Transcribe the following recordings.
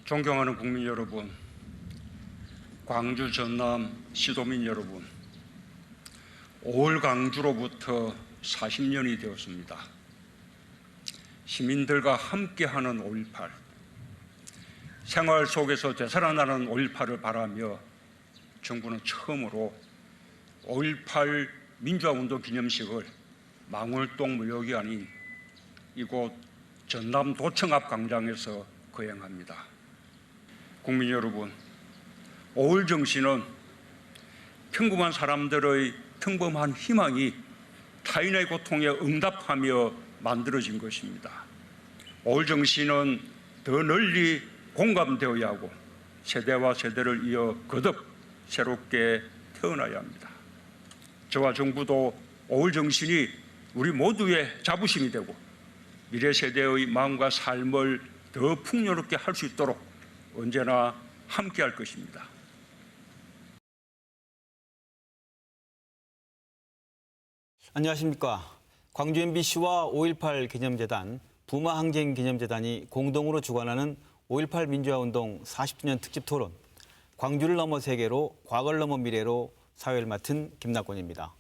존경하는 국민 여러분, 광주 전남 시도민 여러분, 5월 광주로부터 40년이 되었습니다. 시민들과 함께하는 5.18, 생활 속에서 되살아나는 5.18을 바라며 정부는 처음으로 5.18 민주화운동 기념식을 망월동 무역이 아닌 이곳 전남 도청 앞 광장에서 거행합니다. 국민 여러분, 5.18 정신은 평범한 사람들의 평범한 희망이 타인의 고통에 응답하며 만들어진 것입니다. 5.18 정신은 더 널리 공감되어야 하고 세대와 세대를 이어 거듭 새롭게 태어나야 합니다. 저와 정부도 5.18 정신이 우리 모두의 자부심이 되고 미래 세대의 마음과 삶을 더 풍요롭게 할 수 있도록 언제나 함께할 것입니다. 안녕하십니까. 광주 MBC와 5.18 기념재단, 부마항쟁기념재단이 공동으로 주관하는 5.18 민주화운동 40주년 특집 토론, 광주를 넘어 세계로, 과거를 넘어 미래로 사회를 맡은 김낙곤입니다.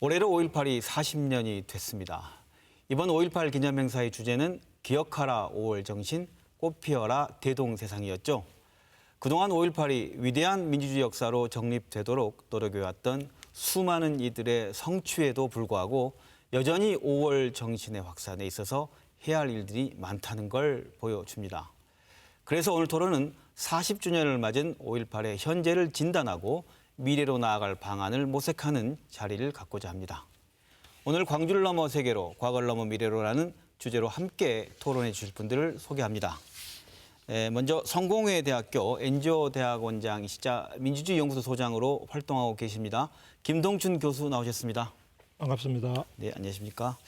올해로 5.18이 40년이 됐습니다. 이번 5.18 기념행사의 주제는 기억하라 5월 정신, 꽃피어라 대동세상이었죠. 그동안 5.18이 위대한 민주주의 역사로 정립되도록 노력해왔던 수많은 이들의 성취에도 불구하고 여전히 5월 정신의 확산에 있어서 해야 할 일들이 많다는 걸 보여줍니다. 그래서 오늘 토론은 40주년을 맞은 5.18의 현재를 진단하고 미래로 나아갈 방안을 모색하는 자리를 갖고자 합니다. 오늘 광주를 넘어 세계로, 과거를 넘어 미래로라는 주제로 함께 토론해 주실 분들을 소개합니다. 먼저 성공회대학교 NGO 대학원장이시자 민주주의연구소 소장으로 활동하고 계십니다. 김동춘 교수 나오셨습니다. 반갑습니다. 네, 안녕하십니까.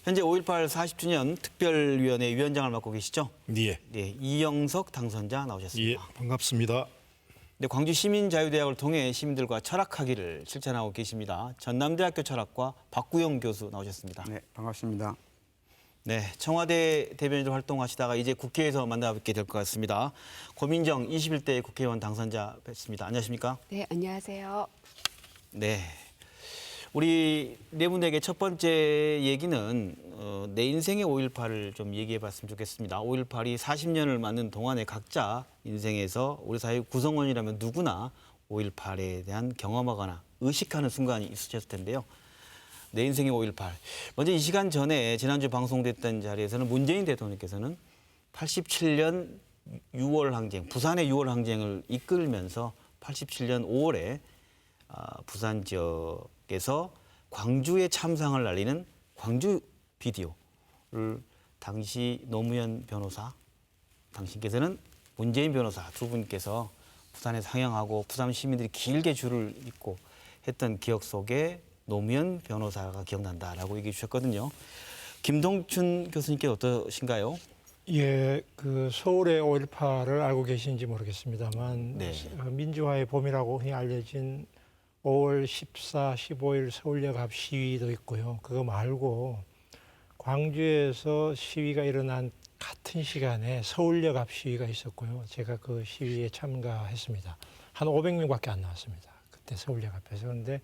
현재 5.18 40주년 특별위원회 위원장을 맡고 계시죠? 예. 네, 이영석 당선자 나오셨습니다. 예, 반갑습니다. 네, 광주 시민자유대학을 통해 시민들과 철학하기를 실천하고 계십니다. 전남대학교 철학과 박구영 교수 나오셨습니다. 네, 반갑습니다. 네, 청와대 대변인으로 활동하시다가 이제 국회에서 만나뵙게 될 것 같습니다. 고민정 21대 국회의원 당선자 뵙습니다. 안녕하십니까? 네, 안녕하세요. 네, 우리 네 분에게 첫 번째 얘기는 내 인생의 5.18을 좀 얘기해봤으면 좋겠습니다. 5.18이 40년을 맞는 동안에 각자 인생에서 우리 사회 구성원이라면 누구나 5.18에 대한 경험하거나 의식하는 순간이 있으셨을 텐데요. 내 인생의 5.18. 먼저 이 시간 전에 지난주 방송됐던 자리에서는 문재인 대통령께서는 87년 6월 항쟁, 부산의 6월 항쟁을 이끌면서 87년 5월에 부산 지역에서 광주의 참상을 날리는 광주 비디오를 당시 노무현 변호사, 당신께서는 문재인 변호사 두 분께서 부산에 상영하고 부산 시민들이 길게 줄을 잇고 했던 기억 속에 노무현 변호사가 기억난다라고 얘기해 주셨거든요. 김동춘 교수님께 어떠신가요? 예, 그 서울의 5.18을 알고 계신지 모르겠습니다만 네. 민주화의 봄이라고 흔히 알려진 5월 14, 15일 서울역 앞 시위도 있고요. 그거 말고 광주에서 시위가 일어난 같은 시간에 서울역 앞 시위가 있었고요. 제가 그 시위에 참가했습니다. 한 500명밖에 안 나왔습니다. 그때 서울역 앞에서. 그런데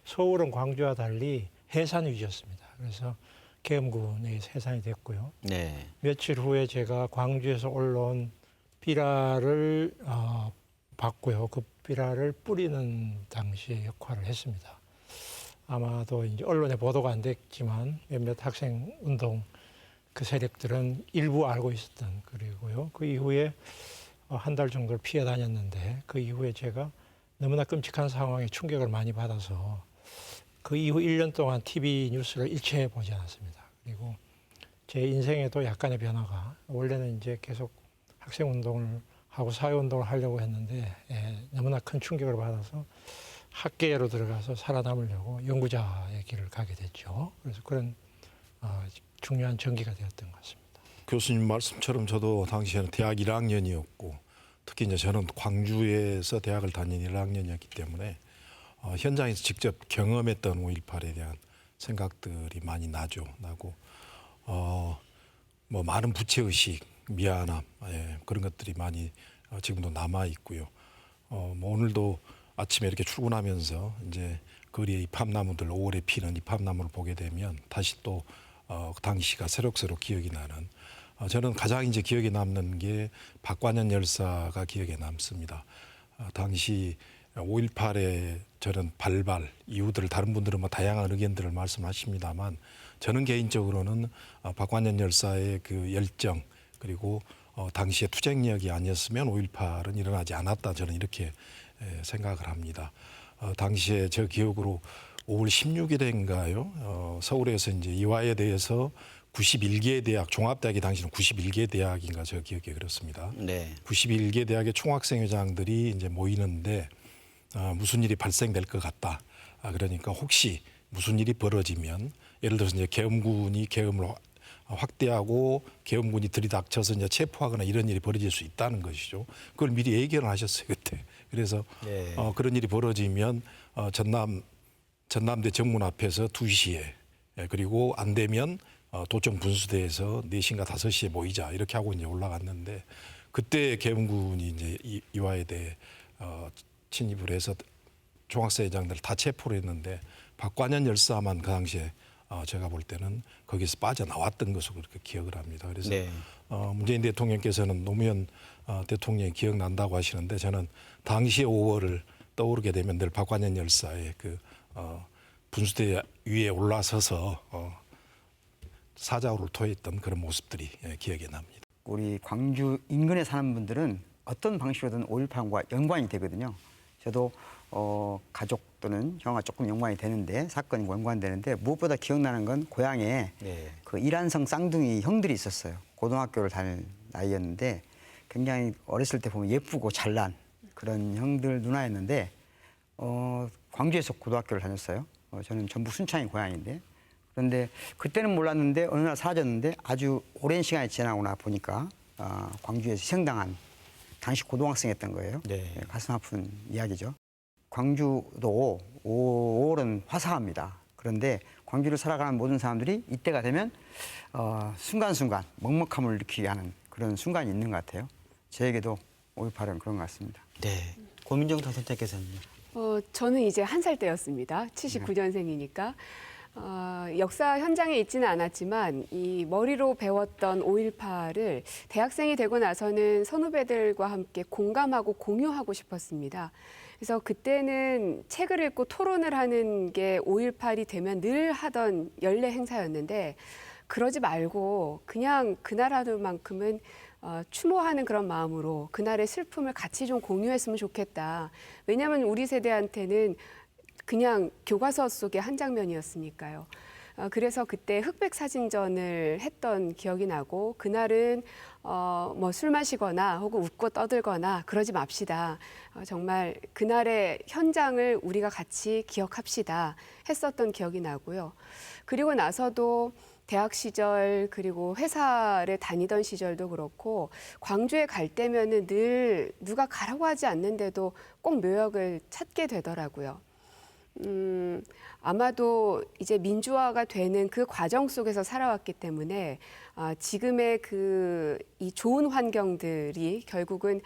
서울은 광주와 달리 해산 위주였습니다. 그래서 계엄군에 해산이 됐고요. 네. 며칠 후에 제가 광주에서 올라온 삐라를 봤고요. 그 삐라를 뿌리는 당시의 역할을 했습니다. 아마도 이제 언론에 보도가 안 됐지만 몇몇 학생 운동 그 세력들은 일부 알고 있었던 그리고요. 그 이후에 한 달 정도를 피해 다녔는데 그 이후에 제가 너무나 끔찍한 상황에 충격을 많이 받아서 그 이후 1년 동안 TV 뉴스를 일체 보지 않았습니다. 그리고 제 인생에도 약간의 변화가 원래는 이제 계속 학생 운동을 하고 사회 운동을 하려고 했는데 너무나 큰 충격을 받아서 학계로 들어가서 살아남으려고 연구자의 길을 가게 됐죠. 그래서 그런 중요한 전기가 되었던 것 같습니다. 교수님 말씀처럼 저도 당시에는 대학 1학년이었고 특히 이제 저는 광주에서 대학을 다닌 1학년이었기 때문에 현장에서 직접 경험했던 5.18에 대한 생각들이 많이 나고 뭐 많은 부채의식 미안함 그런 것들이 많이 지금도 남아 있고요. 뭐 오늘도 아침에 이렇게 출근하면서 이제 거리에 잎합나무들 5월에 피는 잎합나무를 보게 되면 다시 또 그 당시가 새록새록 기억이 나는 저는 가장 이제 기억에 남는 게 박관현 열사가 기억에 남습니다. 당시 5.18의 저는 발발 이유들을 다른 분들은 뭐 다양한 의견들을 말씀하십니다만 저는 개인적으로는 박관현 열사의 그 열정 그리고 당시의 투쟁력이 아니었으면 5.18은 일어나지 않았다 저는 이렇게 생각을 합니다. 당시에 저 기억으로 5월 16일인가요? 서울에서 이제 이화에 대해서 91개 대학 종합대학이 당시는 91개 대학인가 저 기억이 그렇습니다. 네. 91개 대학의 총학생회장들이 이제 모이는데 무슨 일이 발생될 것 같다. 그러니까 혹시 무슨 일이 벌어지면 예를 들어서 이제 계엄군이 계엄을 확대하고 계엄군이 들이닥쳐서 이제 체포하거나 이런 일이 벌어질 수 있다는 것이죠. 그걸 미리 예견을 하셨어요 그때. 그래서 네. 그런 일이 벌어지면 전남대 정문 앞에서 2시에 그리고 안 되면 도청 분수대에서 4시인가 5시에 모이자 이렇게 하고 이제 올라갔는데 그때 계엄군이 이제 이화에 대해 침입을 해서 종학생회장들 다 체포를 했는데 박관현 열사만 그 당시에 제가 볼 때는 거기서 빠져나왔던 것으로 그렇게 기억을 합니다. 그래서 네. 문재인 대통령께서는 노무현 대통령이 기억난다고 하시는데 저는 당시의 5월을 떠오르게 되면 늘 박관현 열사의 그 분수대 위에 올라서서 사자우를 토했던 그런 모습들이 기억에 납니다. 우리 광주 인근에 사는 분들은 어떤 방식으로든 5.18과 연관이 되거든요. 저도 가족 또는 형아 조금 연관이 되는데 사건이 연관되는데 무엇보다 기억나는 건 고향에 네. 그 이란성 쌍둥이 형들이 있었어요. 고등학교를 다닐 나이였는데 굉장히 어렸을 때 보면 예쁘고 잘난 그런 형들 누나였는데 광주에서 고등학교를 다녔어요. 저는 전북 순창이 고향인데 그런데 그때는 몰랐는데 어느 날 사라졌는데 아주 오랜 시간이 지나고 보니까 광주에서 희생당한 당시 고등학생이었던 거예요. 네. 가슴 아픈 이야기죠. 광주도 5월은 화사합니다. 그런데 광주를 살아가는 모든 사람들이 이때가 되면 순간순간 먹먹함을 느끼게 하는 그런 순간이 있는 것 같아요. 저에게도 5.18은 그런 것 같습니다. 네. 고민정 당선자께서는요. 저는 이제 1살 때였습니다. 79년생이니까. 역사 현장에 있지는 않았지만 이 머리로 배웠던 5.18을 대학생이 되고 나서는 선후배들과 함께 공감하고 공유하고 싶었습니다. 그래서 그때는 책을 읽고 토론을 하는 게 5.18이 되면 늘 하던 연례 행사였는데 그러지 말고 그냥 그날 하루만큼은 추모하는 그런 마음으로 그날의 슬픔을 같이 좀 공유했으면 좋겠다. 왜냐하면 우리 세대한테는 그냥 교과서 속의 한 장면이었으니까요. 그래서 그때 흑백 사진전을 했던 기억이 나고 그날은 뭐 술 마시거나 혹은 웃고 떠들거나 그러지 맙시다. 정말 그날의 현장을 우리가 같이 기억합시다 했었던 기억이 나고요. 그리고 나서도 대학 시절 그리고 회사를 다니던 시절도 그렇고 광주에 갈 때면은 늘 누가 가라고 하지 않는데도 꼭 묘역을 찾게 되더라고요. 아마도 이제 민주화가 되는 그 과정 속에서 살아왔기 때문에 지금의 이 좋은 환경들이 결국은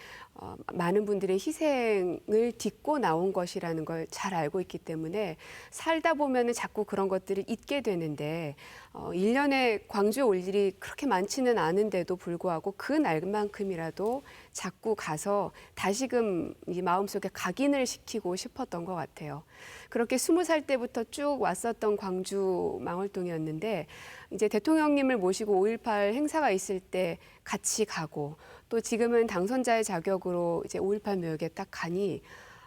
많은 분들의 희생을 딛고 나온 것이라는 걸 잘 알고 있기 때문에 살다 보면은 자꾸 그런 것들을 잊게 되는데 1년에 광주에 올 일이 그렇게 많지는 않은데도 불구하고 그 날만큼이라도 자꾸 가서 다시금 이 마음속에 각인을 시키고 싶었던 것 같아요. 그렇게 20살 때부터 쭉 왔었던 광주 망월동이었는데 이제 대통령님을 모시고 5.18 행사가 있을 때 같이 가고 또 지금은 당선자의 자격으로 이제 5.18 묘역에 딱 가니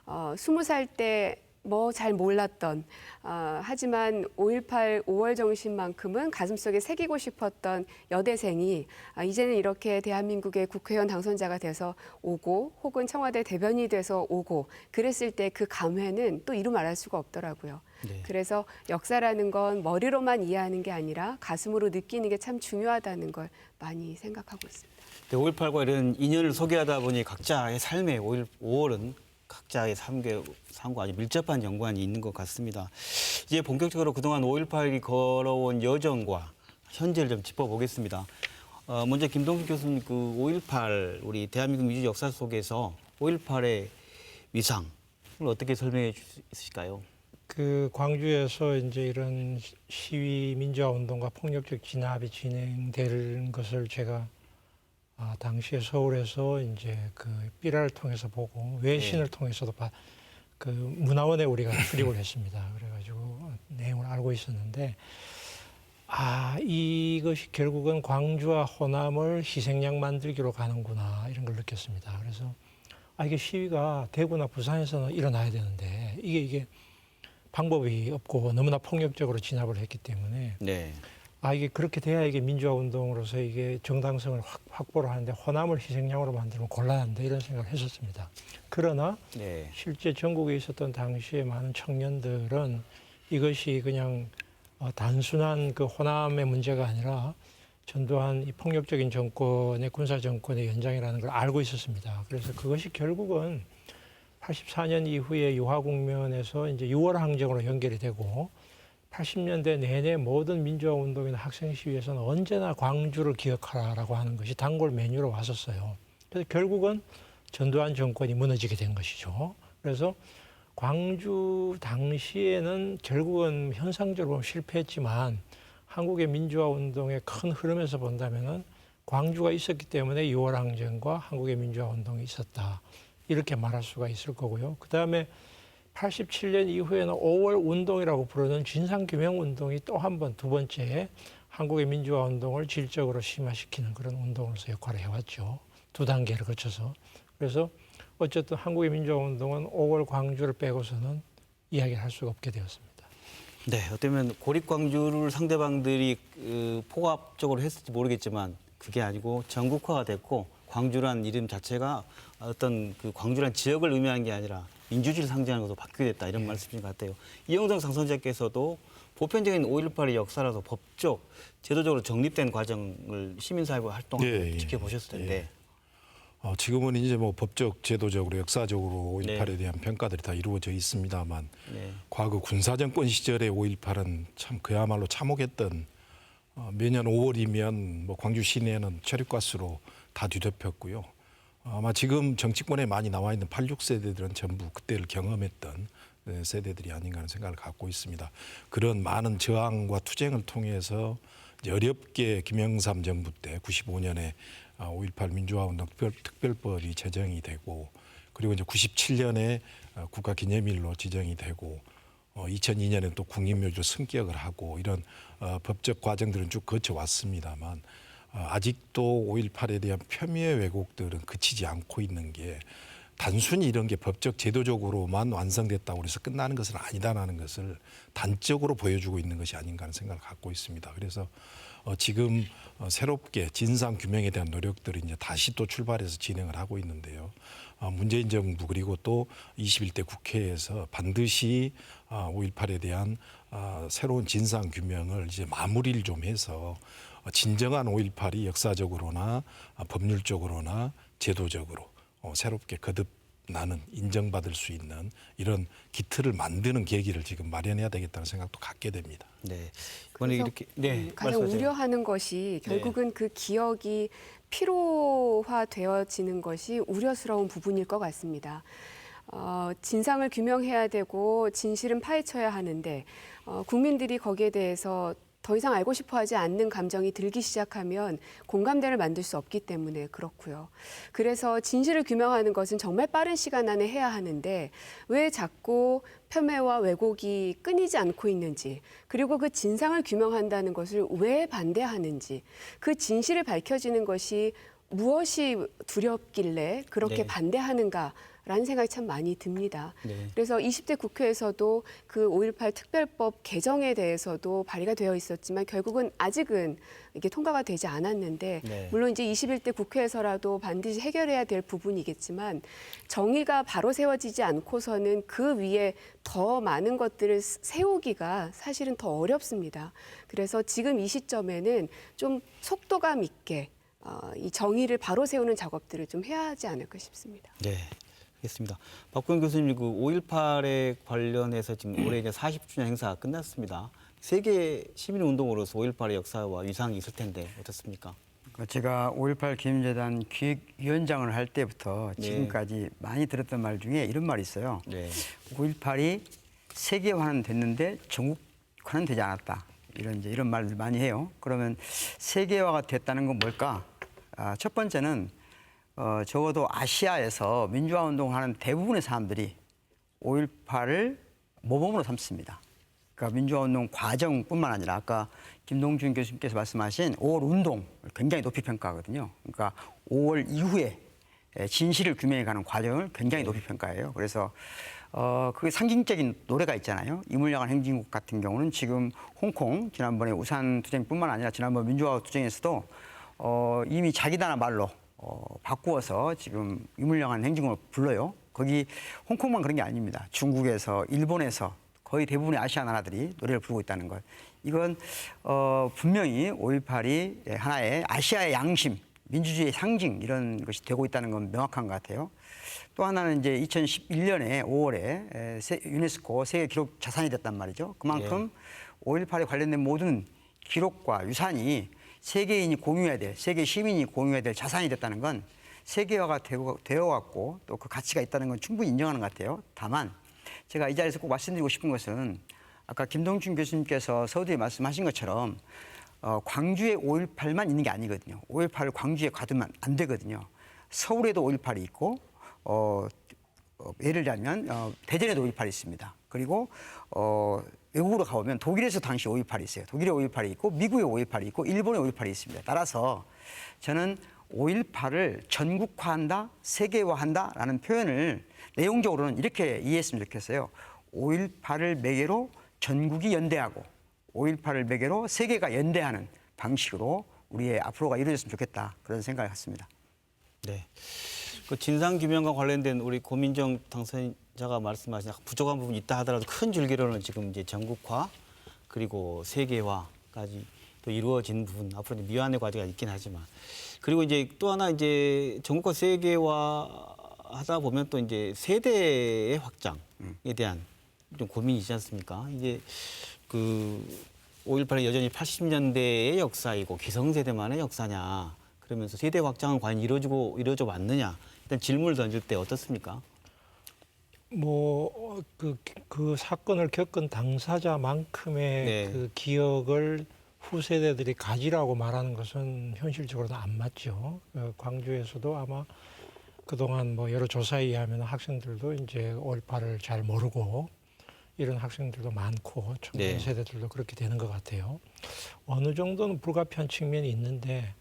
20살 때 뭐 잘 몰랐던 하지만 5.18 5월 정신만큼은 가슴속에 새기고 싶었던 여대생이 이제는 이렇게 대한민국의 국회의원 당선자가 돼서 오고 혹은 청와대 대변인이 돼서 오고 그랬을 때 그 감회는 또 이루 말할 수가 없더라고요. 네. 그래서 역사라는 건 머리로만 이해하는 게 아니라 가슴으로 느끼는 게 참 중요하다는 걸 많이 생각하고 있습니다. 5.18과 이런 인연을 소개하다 보니 각자의 삶에 5월은 각자의 삶과 아주 밀접한 연관이 있는 것 같습니다. 이제 본격적으로 그동안 5.18이 걸어온 여정과 현재를 좀 짚어보겠습니다. 먼저 김동식 교수님 그 5.18 우리 대한민국 민주 역사 속에서 5.18의 위상을 어떻게 설명해 줄 수 있으실까요? 그 광주에서 이제 이런 시위 민주화 운동과 폭력적 진압이 진행되는 것을 제가 당시에 서울에서 이제 그 삐라를 통해서 보고 외신을 통해서도 그 문화원에 우리가 출입을 했습니다. 그래가지고 내용을 알고 있었는데 이것이 결국은 광주와 호남을 희생양 만들기로 가는구나 이런 걸 느꼈습니다. 그래서 이게 시위가 대구나 부산에서는 일어나야 되는데 이게 방법이 없고 너무나 폭력적으로 진압을 했기 때문에 네. 이게 그렇게 돼야 이게 민주화 운동으로서 이게 정당성을 확보를 하는데 호남을 희생양으로 만들면 곤란한데 이런 생각을 했었습니다. 그러나 네. 실제 전국에 있었던 당시에 많은 청년들은 이것이 그냥 단순한 그 호남의 문제가 아니라 전두환 이 폭력적인 정권의 군사 정권의 연장이라는 걸 알고 있었습니다. 그래서 그것이 결국은 84년 이후에 유화 국면에서 이제 6월 항쟁으로 연결이 되고 80년대 내내 모든 민주화 운동이나 학생 시위에서는 언제나 광주를 기억하라라고 하는 것이 단골 메뉴로 왔었어요. 그래서 결국은 전두환 정권이 무너지게 된 것이죠. 그래서 광주 당시에는 결국은 현상적으로 보면 실패했지만 한국의 민주화 운동의 큰 흐름에서 본다면은 광주가 있었기 때문에 6월 항쟁과 한국의 민주화 운동이 있었다. 이렇게 말할 수가 있을 거고요. 그다음에 87년 이후에는 5월 운동이라고 부르는 진상규명 운동이 또 한 번, 두 번째 한국의 민주화 운동을 질적으로 심화시키는 그런 운동으로서 역할을 해왔죠. 두 단계를 거쳐서. 그래서 어쨌든 한국의 민주화 운동은 5월 광주를 빼고서는 이야기를 할 수가 없게 되었습니다. 네, 어쩌면 고립 광주를 상대방들이 포괄적으로 했을지 모르겠지만 그게 아니고 전국화가 됐고 광주란 이름 자체가 어떤 그 광주란 지역을 의미하는 게 아니라 민주주의를 상징하는 것으로 바뀌게 됐다 이런 말씀인 것 같아요. 이영정 당선자께서도 보편적인 5.18의 역사라서 법적, 제도적으로 정립된 과정을 시민사회부 활동을 지켜보셨을 텐데. 지금은 이제 뭐 법적, 제도적으로, 역사적으로 5.18에 대한 평가들이 다 이루어져 있습니다만 과거 군사정권 시절의 5.18은 참 그야말로 참혹했던 매년 5월이면 뭐 광주 시내는 체류가스로 다 뒤덮였고요. 아마 지금 정치권에 많이 나와 있는 86세대들은 전부 그때를 경험했던 세대들이 아닌가 하는 생각을 갖고 있습니다. 그런 많은 저항과 투쟁을 통해서 이제 어렵게 김영삼 정부 때 95년에 5.18 민주화운동 특별법이 제정이 되고 그리고 이제 97년에 국가기념일로 지정이 되고 2002년에 또 국립묘지로 승격을 하고 이런 법적 과정들은 쭉 거쳐왔습니다만 아직도 5.18에 대한 폄훼 왜곡들은 그치지 않고 있는 게 단순히 이런 게 법적 제도적으로만 완성됐다고 해서 끝나는 것은 아니다라는 것을 단적으로 보여주고 있는 것이 아닌가 하는 생각을 갖고 있습니다. 그래서 지금 새롭게 진상 규명에 대한 노력들이 이제 다시 또 출발해서 진행을 하고 있는데요. 문재인 정부 그리고 또 21대 국회에서 반드시 5.18에 대한 새로운 진상 규명을 이제 마무리를 좀 해서 진정한 5.18이 역사적으로나 법률적으로나 제도적으로 새롭게 거듭나는 인정받을 수 있는 이런 기틀을 만드는 계기를 지금 마련해야 되겠다는 생각도 갖게 됩니다. 네. 이번에 이렇게 가장 말씀하세요. 우려하는 것이 결국은 그 기억이 피로화되어지는 것이 우려스러운 부분일 것 같습니다. 진상을 규명해야 되고 진실은 파헤쳐야 하는데 국민들이 거기에 대해서 더 이상 알고 싶어하지 않는 감정이 들기 시작하면 공감대를 만들 수 없기 때문에 그렇고요. 그래서 진실을 규명하는 것은 정말 빠른 시간 안에 해야 하는데 왜 자꾸 폄훼와 왜곡이 끊이지 않고 있는지 그리고 그 진상을 규명한다는 것을 왜 반대하는지 그 진실을 밝혀지는 것이 무엇이 두렵길래 그렇게 반대하는가 라는 생각이 참 많이 듭니다. 그래서 20대 국회에서도 그 5.18 특별법 개정에 대해서도 발의가 되어 있었지만 결국은 아직은 이게 통과가 되지 않았는데 물론 이제 21대 국회에서라도 반드시 해결해야 될 부분이겠지만 정의가 바로 세워지지 않고서는 그 위에 더 많은 것들을 세우기가 사실은 더 어렵습니다. 그래서 지금 이 시점에는 좀 속도감 있게 이 정의를 바로 세우는 작업들을 좀 해야 하지 않을까 싶습니다. 네. 알겠습니다. 박구영 교수님, 그 5.18에 관련해서 지금 올해 이제 40주년 행사가 끝났습니다. 세계 시민운동으로서 5.18의 역사와 위상이 있을 텐데 어떻습니까? 제가 5.18 기념재단 기획위원장을 할 때부터 네. 지금까지 많이 들었던 말 중에 이런 말이 있어요. 네. 5.18이 세계화는 됐는데 전국화는 되지 않았다. 이런 말들 많이 해요. 그러면 세계화가 됐다는 건 뭘까? 첫 번째는 적어도 아시아에서 민주화 운동하는 대부분의 사람들이 5.18을 모범으로 삼습니다. 그러니까 민주화 운동 과정뿐만 아니라 아까 김동준 교수님께서 말씀하신 5월 운동을 굉장히 높이 평가하거든요. 그러니까 5월 이후에 진실을 규명해 가는 과정을 굉장히 높이 평가해요. 그래서 그게 상징적인 노래가 있잖아요. 이물량한 행진곡 같은 경우는 지금 홍콩 지난번에 우산 투쟁뿐만 아니라 지난번 민주화 투쟁에서도 이미 자기 나라 말로 바꾸어서 지금 이물량한 행진곡을 불러요. 거기 홍콩만 그런 게 아닙니다. 중국에서 일본에서 거의 대부분의 아시아 나라들이 노래를 부르고 있다는 것. 이건 분명히 5.18이 하나의 아시아의 양심, 민주주의의 상징 이런 것이 되고 있다는 건 명확한 것 같아요. 또 하나는 이제 2011년에 5월에 유네스코 세계 기록 자산이 됐단 말이죠. 그만큼 5.18에 관련된 모든 기록과 유산이 세계인이 공유해야 될, 세계 시민이 공유해야 될 자산이 됐다는 건 세계화가 되어왔고 또 그 가치가 있다는 건 충분히 인정하는 것 같아요. 다만 제가 이 자리에서 꼭 말씀드리고 싶은 것은 아까 김동준 교수님께서 서두에 말씀하신 것처럼 광주에 5.18만 있는 게 아니거든요. 5.18을 광주에 가두면 안 되거든요. 서울에도 5.18이 있고 예를 들면 대전에도 5.18이 있습니다. 그리고 외국으로 가보면 독일에서 당시 5.18이 있어요. 독일에 5.18이 있고 미국에 5.18이 있고 일본에 5.18이 있습니다. 따라서 저는 5.18을 전국화한다, 세계화한다라는 표현을 내용적으로는 이렇게 이해했으면 좋겠어요. 5.18을 매개로 전국이 연대하고 5.18을 매개로 세계가 연대하는 방식으로 우리의 앞으로가 이루어졌으면 좋겠다. 그런 생각을 갖습니다. 네. 그 진상 규명과 관련된 우리 고민정 당선자가 말씀하신 부족한 부분이 있다 하더라도 큰 줄기로는 지금 이제 전국화 그리고 세계화까지 또 이루어진 부분 앞으로 이제 미완의 과제가 있긴 하지만 그리고 이제 또 하나 이제 전국화 세계화 하다 보면 또 이제 세대의 확장에 대한 좀 고민이 있지 않습니까? 이게 그 5.18이 여전히 80년대의 역사이고 기성세대만의 역사냐 그러면서 세대 확장은 과연 이루어져 왔느냐 일단 질문을 던질 때 어떻습니까? 그 사건을 겪은 당사자만큼의 네. 그 기억을 후세대들이 가지라고 말하는 것은 현실적으로는 안 맞죠. 광주에서도 아마 그동안 여러 조사에 의하면 학생들도 이제 5.18을 잘 모르고 이런 학생들도 많고 청년 네. 세대들도 그렇게 되는 것 같아요. 어느 정도는 불가피한 측면이 있는데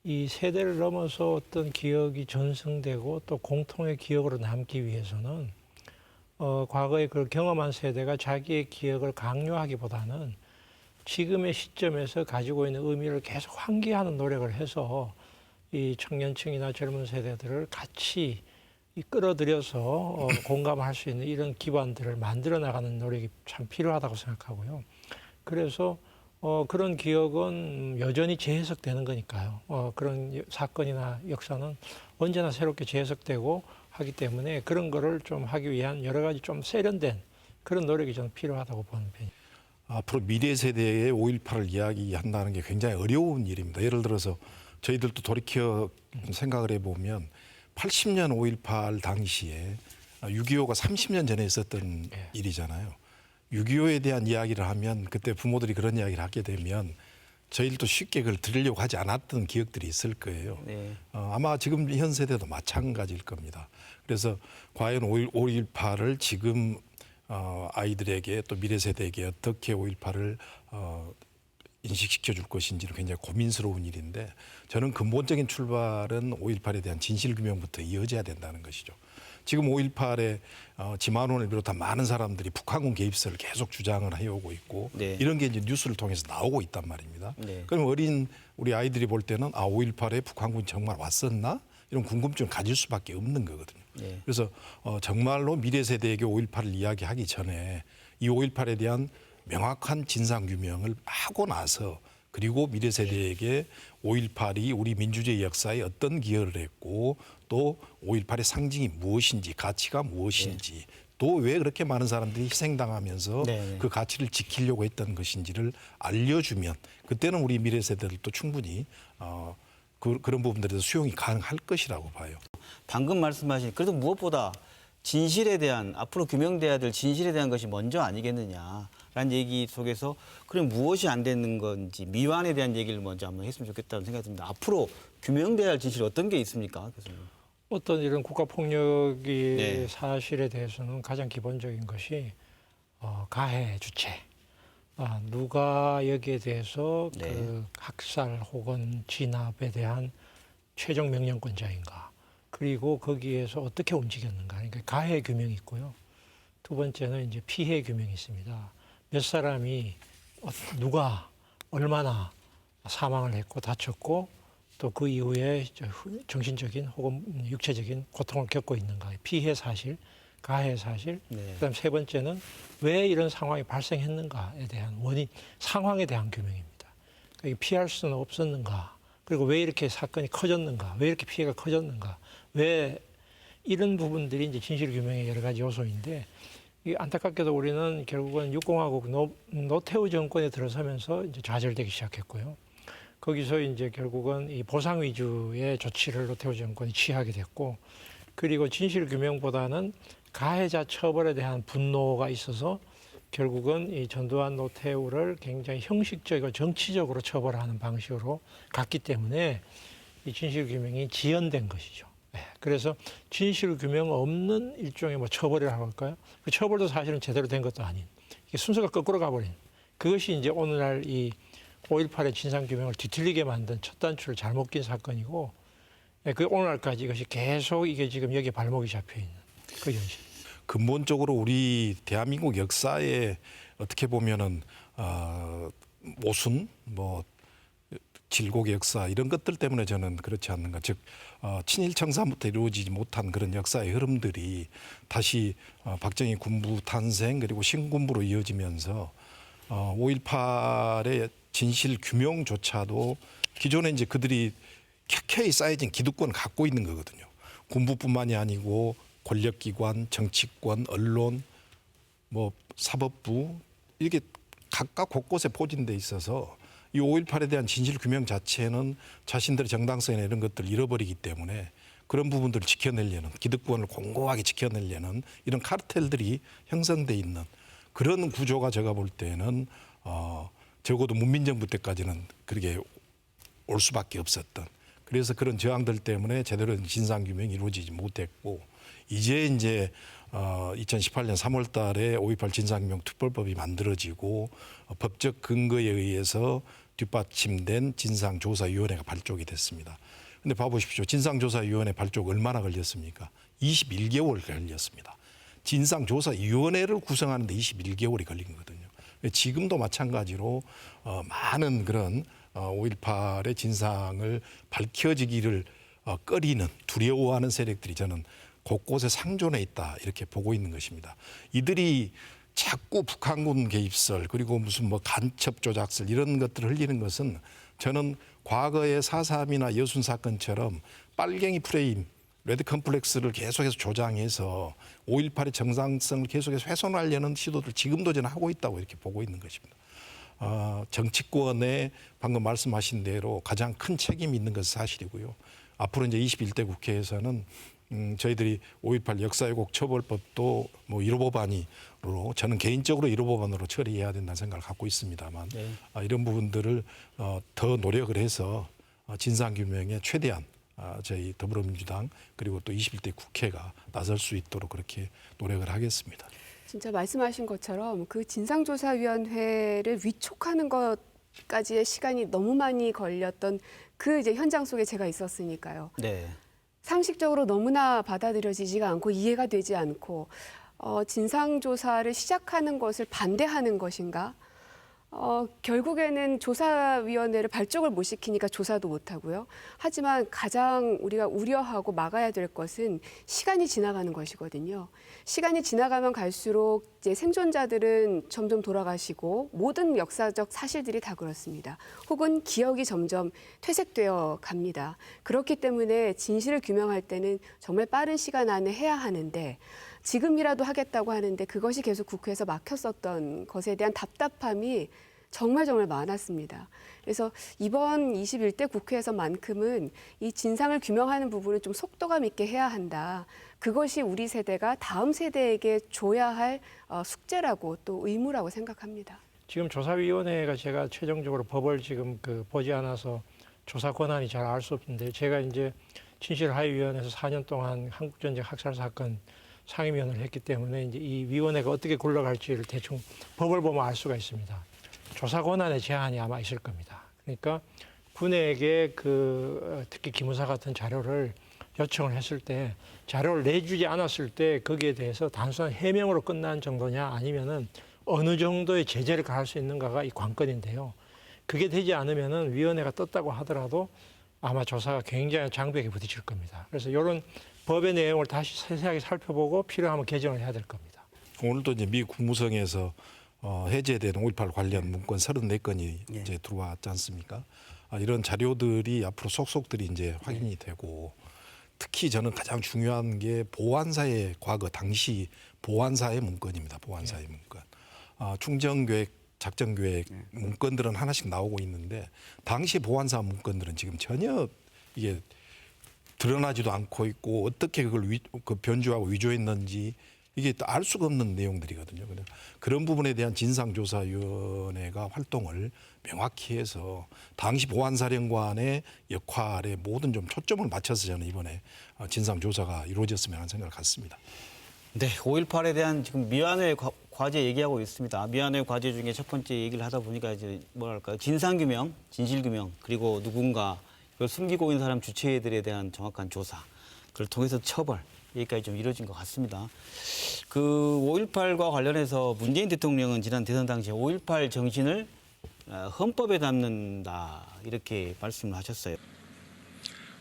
이 세대를 넘어서 어떤 기억이 전승되고 또 공통의 기억으로 남기 위해서는 과거에 그걸 경험한 세대가 자기의 기억을 강요하기보다는 지금의 시점에서 가지고 있는 의미를 계속 환기하는 노력을 해서 이 청년층이나 젊은 세대들을 같이 끌어들여서 공감할 수 있는 이런 기반들을 만들어 나가는 노력이 참 필요하다고 생각하고요. 그래서 그런 기억은 여전히 재해석되는 거니까요. 그런 사건이나 역사는 언제나 새롭게 재해석되고 하기 때문에 그런 거를 좀 하기 위한 여러 가지 좀 세련된 그런 노력이 저는 필요하다고 보는 편입니다. 앞으로 미래 세대의 5.18을 이야기한다는 게 굉장히 어려운 일입니다. 예를 들어서 저희들도 돌이켜 생각을 해보면 80년 5.18 당시에 6.25가 30년 전에 있었던 일이잖아요. 6.25에 대한 이야기를 하면 그때 부모들이 그런 이야기를 하게 되면 저희들도 쉽게 그걸 들으려고 하지 않았던 기억들이 있을 거예요. 네. 아마 지금 현 세대도 마찬가지일 겁니다. 그래서 과연 5.18을 지금 아이들에게 또 미래 세대에게 어떻게 5.18을 인식시켜 줄 것인지는 굉장히 고민스러운 일인데 저는 근본적인 출발은 5.18에 대한 진실규명부터 이어져야 된다는 것이죠. 지금 5.18에 지만원을 비롯한 많은 사람들이 북한군 개입설을 계속 주장을 해오고 있고 네. 이런 게 이제 뉴스를 통해서 나오고 있단 말입니다. 네. 그럼 어린 우리 아이들이 볼 때는 5.18에 북한군이 정말 왔었나? 이런 궁금증을 가질 수밖에 없는 거거든요. 네. 그래서 정말로 미래 세대에게 5.18을 이야기하기 전에 이 5.18에 대한 명확한 진상규명을 하고 나서 그리고 미래 세대에게 5.18이 우리 민주주의 역사에 어떤 기여를 했고 또 5.18의 상징이 무엇인지 가치가 무엇인지 또 왜 그렇게 많은 사람들이 희생당하면서 네. 그 가치를 지키려고 했던 것인지를 알려주면 그때는 우리 미래 세대들도 충분히 그런 부분들에서 수용이 가능할 것이라고 봐요. 방금 말씀하신 그래도 무엇보다 진실에 대한 앞으로 규명돼야 될 진실에 대한 것이 먼저 아니겠느냐라는 얘기 속에서 그럼 무엇이 안 되는 건지 미완에 대한 얘기를 먼저 한번 했으면 좋겠다는 생각이 듭니다. 앞으로 규명돼야 할 진실이 어떤 게 있습니까, 교수님? 어떤 이런 국가폭력의 네. 사실에 대해서는 가장 기본적인 것이 가해 주체. 누가 여기에 대해서 네. 그 학살 혹은 진압에 대한 최종 명령권자인가. 그리고 거기에서 어떻게 움직였는가. 그러니까 가해 규명이 있고요. 두 번째는 이제 피해 규명이 있습니다. 몇 사람이 누가 얼마나 사망을 했고 다쳤고 또 그 이후에 정신적인 혹은 육체적인 고통을 겪고 있는가. 피해 사실, 가해 사실. 네. 그다음 세 번째는 왜 이런 상황이 발생했는가에 대한 원인, 상황에 대한 규명입니다. 그러니까 피할 수는 없었는가. 그리고 왜 이렇게 사건이 커졌는가. 왜 이렇게 피해가 커졌는가. 왜 이런 부분들이 이제 진실 규명의 여러 가지 요소인데 이 안타깝게도 우리는 결국은 육공화국 노태우 정권에 들어서면서 이제 좌절되기 시작했고요. 거기서 이제 결국은 이 보상 위주의 조치를 노태우 정권이 취하게 됐고, 그리고 진실 규명보다는 가해자 처벌에 대한 분노가 있어서 결국은 이 전두환 노태우를 굉장히 형식적이고 정치적으로 처벌하는 방식으로 갔기 때문에 이 진실 규명이 지연된 것이죠. 네. 그래서 진실 규명 없는 일종의 뭐 처벌이라고 할까요? 그 처벌도 사실은 제대로 된 것도 아닌, 이게 순서가 거꾸로 가버린, 그것이 이제 오늘날 이 5.18의 진상규명을 뒤틀리게 만든 첫 단추를 잘못 낀 사건이고, 그 오늘날까지 이것이 계속 이게 지금 여기에 발목이 잡혀 있는 그 현실. 근본적으로 우리 대한민국 역사에 어떻게 보면은 모순, 뭐 질곡의 역사 이런 것들 때문에 저는 그렇지 않는가. 즉 친일 청산부터 이루어지지 못한 그런 역사의 흐름들이 다시 박정희 군부 탄생 그리고 신군부로 이어지면서 5.18의 진실 규명조차도 기존에 이제 그들이 켜켜이 쌓여진 기득권을 갖고 있는 거거든요. 군부뿐만이 아니고 권력기관, 정치권, 언론, 뭐 사법부 이렇게 각각 곳곳에 포진돼 있어서 이 5.18에 대한 진실 규명 자체는 자신들의 정당성이나 이런 것들을 잃어버리기 때문에 그런 부분들을 지켜내려는, 기득권을 공고하게 지켜내려는 이런 카르텔들이 형성돼 있는 그런 구조가 제가 볼 때는 적어도 문민정부 때까지는 그렇게 올 수밖에 없었던, 그래서 그런 저항들 때문에 제대로 된 진상규명이 이루어지지 못했고, 이제 2018년 3월 달에 5.18 진상규명 특별법이 만들어지고 법적 근거에 의해서 뒷받침된 진상조사위원회가 발족이 됐습니다. 근데 봐보십시오. 진상조사위원회 발족 얼마나 걸렸습니까? 21개월 걸렸습니다. 진상조사위원회를 구성하는 데 21개월이 걸린 거거든요. 지금도 마찬가지로 많은 그런 5.18의 진상을 밝혀지기를 꺼리는, 두려워하는 세력들이 저는 곳곳에 상존해 있다 이렇게 보고 있는 것입니다. 이들이 자꾸 북한군 개입설 그리고 무슨 뭐 간첩 조작설 이런 것들을 흘리는 것은 저는 과거의 4.3이나 여순 사건처럼 빨갱이 프레임, 레드 컴플렉스를 계속해서 조장해서 5.18의 정상성을 계속해서 훼손하려는 시도를 지금도 저는 하고 있다고 이렇게 보고 있는 것입니다. 정치권에 방금 말씀하신 대로 가장 큰 책임이 있는 것은 사실이고요. 앞으로 이제 21대 국회에서는 저희들이 5.18 역사왜곡 처벌법도 뭐 1호 법안으로 저는 개인적으로 1호 법안으로 처리해야 된다는 생각을 갖고 있습니다만 네. 이런 부분들을 더 노력을 해서 진상규명에 최대한 저희 더불어민주당 그리고 또 21대 국회가 나설 수 있도록 그렇게 노력을 하겠습니다. 진짜 말씀하신 것처럼 그 진상조사위원회를 위촉하는 것까지의 시간이 너무 많이 걸렸던 그 이제 현장 속에 제가 있었으니까요. 네. 상식적으로 너무나 받아들여지지가 않고 이해가 되지 않고 진상조사를 시작하는 것을 반대하는 것인가? 결국에는 조사위원회를 발족을 못 시키니까 조사도 못 하고요. 하지만 가장 우리가 우려하고 막아야 될 것은 시간이 지나가는 것이거든요. 시간이 지나가면 갈수록 이제 생존자들은 점점 돌아가시고 모든 역사적 사실들이 다 그렇습니다. 혹은 기억이 점점 퇴색되어 갑니다. 그렇기 때문에 진실을 규명할 때는 정말 빠른 시간 안에 해야 하는데 지금이라도 하겠다고 하는데 그것이 계속 국회에서 막혔었던 것에 대한 답답함이 정말 정말 많았습니다. 그래서 이번 21대 국회에서만큼은 이 진상을 규명하는 부분은 좀 속도감 있게 해야 한다. 그것이 우리 세대가 다음 세대에게 줘야 할 숙제라고 또 의무라고 생각합니다. 지금 조사위원회가 제가 최종적으로 법을 지금 보지 않아서 조사 권한이 잘 알 수 없는데 제가 이제 진실하위원회에서 4년 동안 한국전쟁 학살 사건 상임위원을 했기 때문에 이제 이 위원회가 어떻게 굴러갈지를 대충 법을 보면 알 수가 있습니다. 조사 권한의 제한이 아마 있을 겁니다. 그러니까 군에게 특히 기무사 같은 자료를 요청을 했을 때 자료를 내주지 않았을 때 거기에 대해서 단순한 해명으로 끝난 정도냐 아니면은 어느 정도의 제재를 가할 수 있는가가 이 관건인데요. 그게 되지 않으면은 위원회가 떴다고 하더라도 아마 조사가 굉장히 장벽에 부딪힐 겁니다. 그래서 이런 법의 내용을 다시 세세하게 살펴보고 필요하면 개정을 해야 될 겁니다. 오늘도 이제 미 국무성에서 해제된 5.18 관련 문건 34건이 예. 이제 들어왔지 않습니까? 이런 자료들이 앞으로 속속들이 이제 확인이 되고 특히 저는 가장 중요한 게 보안사의 과거 당시 보안사의 문건입니다. 보안사의 문건. 충정계획, 작전계획 문건들은 하나씩 나오고 있는데 당시 보안사 문건들은 지금 전혀 이게 드러나지도 않고 있고 어떻게 그걸 변조하고 위조했는지 이게 알 수가 없는 내용들이거든요. 그런 부분에 대한 진상조사위원회가 활동을 명확히 해서 당시 보안사령관의 역할에 모든 좀 초점을 맞춰서 저는 이번에 진상조사가 이루어졌으면 하는 생각을 갖습니다. 네, 5.18에 대한 지금 미완의 과제 얘기하고 있습니다. 미완의 과제 중에 첫 번째 얘기를 하다 보니까 이제 뭐랄까요, 진상규명, 진실규명, 그리고 누군가 이걸 숨기고 있는 사람 주체들에 대한 정확한 조사, 그걸 통해서 처벌, 여기까지 좀 이루어진 것 같습니다. 그 5.18과 관련해서 문재인 대통령은 지난 대선 당시에 5.18 정신을 헌법에 담는다 이렇게 말씀을 하셨어요.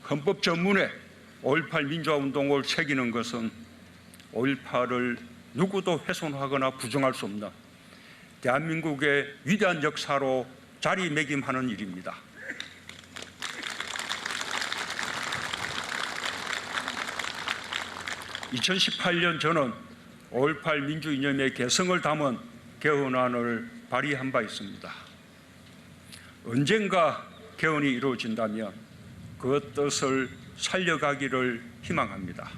헌법 전문에 5.18 민주화운동을 새기는 것은 5.18을 누구도 훼손하거나 부정할 수 없는 대한민국의 위대한 역사로 자리매김하는 일입니다. (2018년) 저는 5.18 민주이념의 개성을 담은 개헌안을 발의한 바 있습니다. 언젠가 개헌이 이루어진다면 그 뜻을 살려가기를 희망합니다.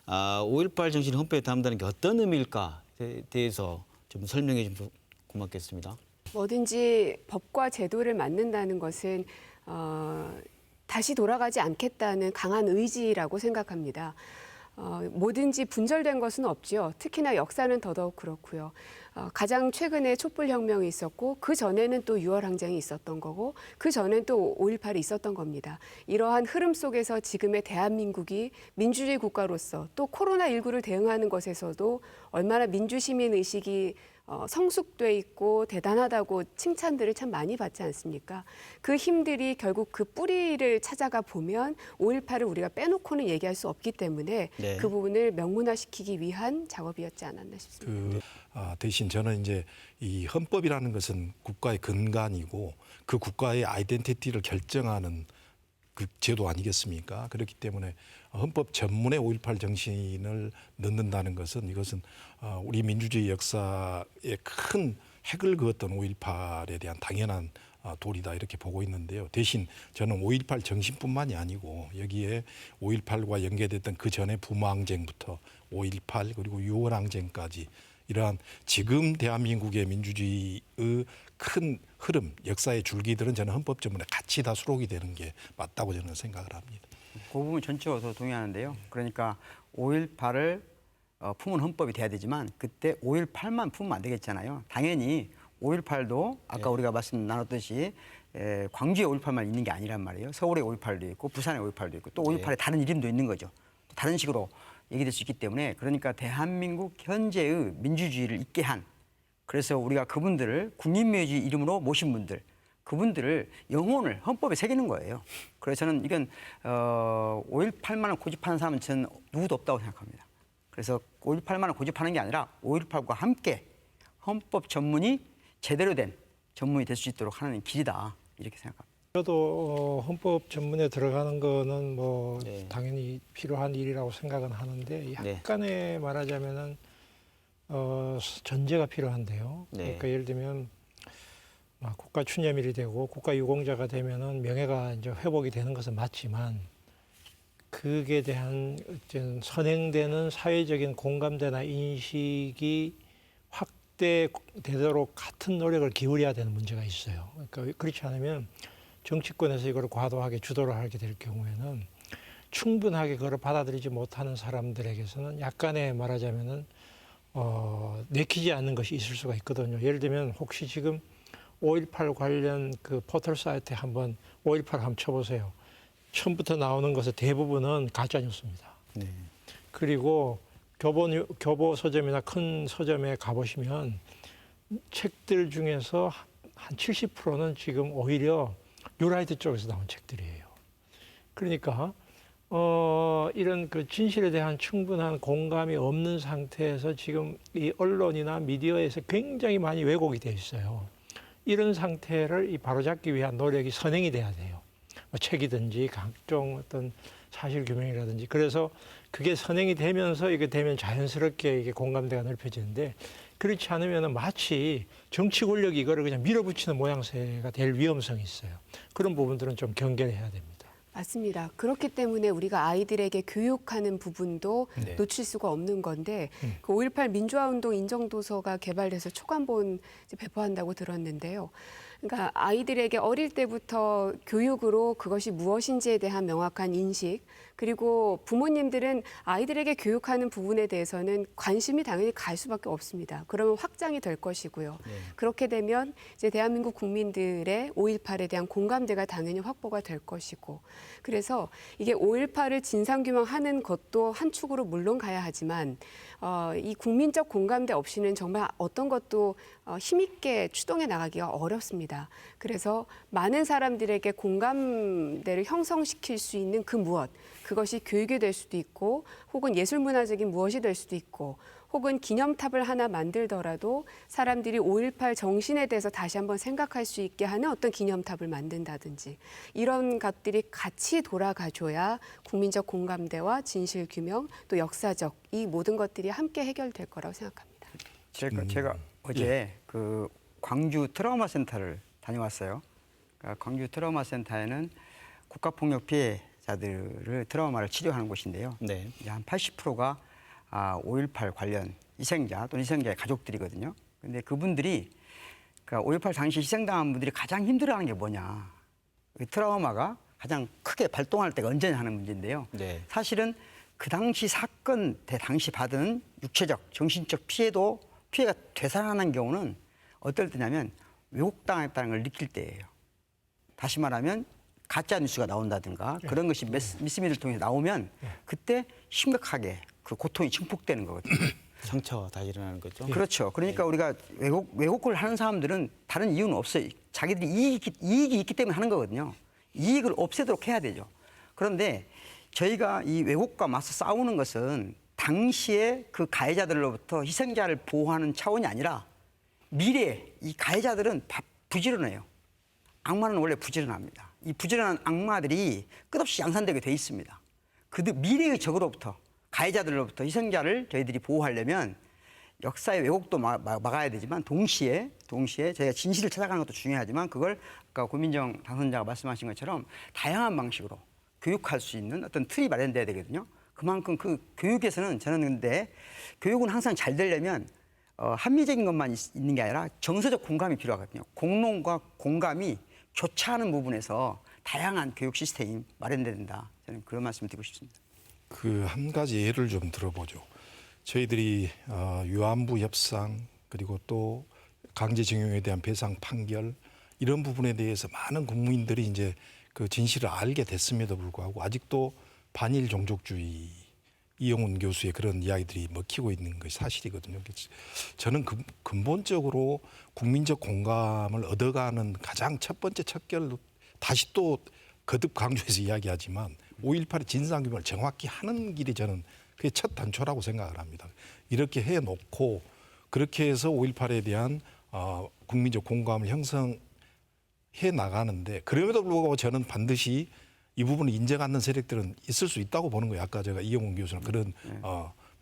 5.18 정신 헌법에 담는다는 게 어떤 의미일까에 대해서 좀 설명해 주면 고맙겠습니다. 뭐든지 법과 제도를 만든다는 것은 다시 돌아가지 않겠다는 강한 의지라고 생각합니다. 뭐든지 분절된 것은 없죠. 특히나 역사는 더더욱 그렇고요. 가장 최근에 촛불혁명이 있었고 그 전에는 또 6월 항쟁이 있었던 거고 그 전엔 또 5.18이 있었던 겁니다. 이러한 흐름 속에서 지금의 대한민국이 민주주의 국가로서 또 코로나19를 대응하는 것에서도 얼마나 민주시민 의식이 성숙돼 있고 대단하다고 칭찬들을 참 많이 받지 않습니까? 그 힘들이 결국 그 뿌리를 찾아가 보면 5.18을 우리가 빼놓고는 얘기할 수 없기 때문에 네. 그 부분을 명문화시키기 위한 작업이었지 않았나 싶습니다. 대신 저는 이제 이 헌법이라는 것은 국가의 근간이고 그 국가의 아이덴티티를 결정하는 그 제도 아니겠습니까? 그렇기 때문에 헌법 전문에 5.18 정신을 넣는다는 것은 이것은 우리 민주주의 역사에 큰 획을 그었던 5.18에 대한 당연한 도리다 이렇게 보고 있는데요. 대신 저는 5.18 정신뿐만이 아니고 여기에 5.18과 연계됐던 그 전에 부마항쟁부터 5.18 그리고 6월 항쟁까지 이러한 지금 대한민국의 민주주의의 큰 흐름, 역사의 줄기들은 저는 헌법 전문에 같이 다 수록이 되는 게 맞다고 저는 생각을 합니다. 그 부분 전체로 동의하는데요. 그러니까 5.18을 품은 헌법이 돼야 되지만 그때 5.18만 품으면 안 되겠잖아요. 당연히 5.18도 아까 우리가 말씀 나눴듯이 광주에 5.18만 있는 게 아니란 말이에요. 서울에 5.18도 있고 부산에 5.18도 있고 또 5.18에 다른 이름도 있는 거죠. 또 다른 식으로 얘기될 수 있기 때문에 그러니까 대한민국 현재의 민주주의를 있게 한 그래서 우리가 그분들을 국민묘지 이름으로 모신 분들 그분들을 영혼을 헌법에 새기는 거예요. 그래서 저는 이건 5.18만을 고집하는 사람은 저는 누구도 없다고 생각합니다. 그래서 5.18만을 고집하는 게 아니라 5.18과 함께 헌법 전문이 제대로 된 전문이 될 수 있도록 하는 길이다 이렇게 생각합니다. 저도 헌법 전문에 들어가는 거는 뭐 네. 당연히 필요한 일이라고 생각은 하는데 약간의 말하자면은 전제가 필요한데요. 네. 그러니까 예를 들면 국가 추념일이 되고 국가 유공자가 되면은 명예가 이제 회복이 되는 것은 맞지만 그에 대한 어떤 선행되는 사회적인 공감대나 인식이 확대되도록 같은 노력을 기울여야 되는 문제가 있어요. 그러니까 그렇지 않으면 정치권에서 이걸 과도하게 주도를 하게 될 경우에는 충분하게 그걸 받아들이지 못하는 사람들에게서는 약간의 말하자면은 내키지 않는 것이 있을 수가 있거든요. 예를 들면 혹시 지금 5.18 관련 그 포털 사이트에 한번 5.18 한번 쳐보세요. 처음부터 나오는 것은 대부분은 가짜 뉴스입니다. 네. 그리고 교보 서점이나 큰 서점에 가보시면 책들 중에서 한 70%는 지금 오히려 뉴라이트 쪽에서 나온 책들이에요. 그러니까 이런 그 진실에 대한 충분한 공감이 없는 상태에서 지금 이 언론이나 미디어에서 굉장히 많이 왜곡이 돼 있어요. 이런 상태를 바로잡기 위한 노력이 선행이 돼야 돼요. 책이든지 각종 어떤 사실 규명이라든지. 그래서 그게 선행이 되면서 이게 되면 자연스럽게 이게 공감대가 넓혀지는데 그렇지 않으면 마치 정치 권력이 이거를 그냥 밀어붙이는 모양새가 될 위험성이 있어요. 그런 부분들은 좀 경계해야 됩니다. 맞습니다. 그렇기 때문에 우리가 아이들에게 교육하는 부분도 네. 놓칠 수가 없는 건데 그 5.18 민주화운동 인정도서가 개발돼서 초간본 이제 배포한다고 들었는데요. 그러니까 아이들에게 어릴 때부터 교육으로 그것이 무엇인지에 대한 명확한 인식, 그리고 부모님들은 아이들에게 교육하는 부분에 대해서는 관심이 당연히 갈 수밖에 없습니다. 그러면 확장이 될 것이고요. 그렇게 되면 이제 대한민국 국민들의 5.18에 대한 공감대가 당연히 확보가 될 것이고, 그래서 이게 5.18을 진상규명하는 것도 한 축으로 물론 가야 하지만 이 국민적 공감대 없이는 정말 어떤 것도 힘있게 추동해 나가기가 어렵습니다. 그래서 많은 사람들에게 공감대를 형성시킬 수 있는 그 무엇, 그것이 교육이 될 수도 있고 혹은 예술문화적인 무엇이 될 수도 있고 혹은 기념탑을 하나 만들더라도 사람들이 5.18 정신에 대해서 다시 한번 생각할 수 있게 하는 어떤 기념탑을 만든다든지 이런 것들이 같이 돌아가줘야 국민적 공감대와 진실규명 또 역사적 이 모든 것들이 함께 해결될 거라고 생각합니다. 제가 어제 그 광주 트라우마 센터를 다녀왔어요. 그러니까 광주 트라우마 센터에는 국가폭력 피해자들을 트라우마를 치료하는 곳인데요. 네. 이제 한 80%가 5.18 관련 희생자 또는 희생자의 가족들이거든요. 근데 그분들이 그러니까 5.18 당시 희생당한 분들이 가장 힘들어하는 게 뭐냐. 트라우마가 가장 크게 발동할 때가 언제냐 하는 문제인데요. 네. 사실은 그 당시 사건 당시 받은 육체적, 정신적 피해가 되살아나는 경우는 어떨 때냐면 왜곡당했다는 걸 느낄 때예요. 다시 말하면 가짜 뉴스가 나온다든가 그런 것이 미스미디어를 통해서 나오면 그때 심각하게 그 고통이 증폭되는 거거든요. 상처가 다시 일어나는 거죠. 그렇죠. 그러니까 우리가 왜곡을 하는 사람들은 다른 이유는 없어요. 자기들이 이익이 있기 때문에 하는 거거든요. 이익을 없애도록 해야 되죠. 그런데 저희가 이 왜곡과 맞서 싸우는 것은 당시에 그 가해자들로부터 희생자를 보호하는 차원이 아니라 미래에 이 가해자들은 부지런해요. 악마는 원래 부지런합니다. 이 부지런한 악마들이 끝없이 양산되게 돼 있습니다. 미래의 적으로부터 가해자들로부터 희생자를 저희들이 보호하려면 역사의 왜곡도 막아야 되지만 동시에 저희가 진실을 찾아가는 것도 중요하지만 그걸 아까 고민정 당선자가 말씀하신 것처럼 다양한 방식으로 교육할 수 있는 어떤 틀이 마련돼야 되거든요. 그만큼 그 교육에서는 저는 근데 교육은 항상 잘 되려면 합리적인 것만 있는 게 아니라 정서적 공감이 필요하거든요. 공론과 공감이 교차하는 부분에서 다양한 교육 시스템이 마련돼야 된다. 저는 그런 말씀을 드리고 싶습니다. 그 한 가지 예를 좀 들어보죠. 저희들이 위안부 협상 그리고 또 강제징용에 대한 배상 판결 이런 부분에 대해서 많은 국민들이 이제 그 진실을 알게 됐음에도 불구하고 아직도 반일 종족주의 이영훈 교수의 그런 이야기들이 먹히고 있는 것이 사실이거든요. 저는 근본적으로 국민적 공감을 얻어가는 가장 첫 번째 척결 다시 또 거듭 강조해서 이야기하지만 5.18의 진상규명을 정확히 하는 길이 저는 그게 첫 단초라고 생각을 합니다. 이렇게 해놓고 그렇게 해서 5.18에 대한 국민적 공감을 형성해 나가는데 그럼에도 불구하고 저는 반드시 이 부분을 인정 않는 세력들은 있을 수 있다고 보는 거예요. 아까 제가 이영훈 교수는 그런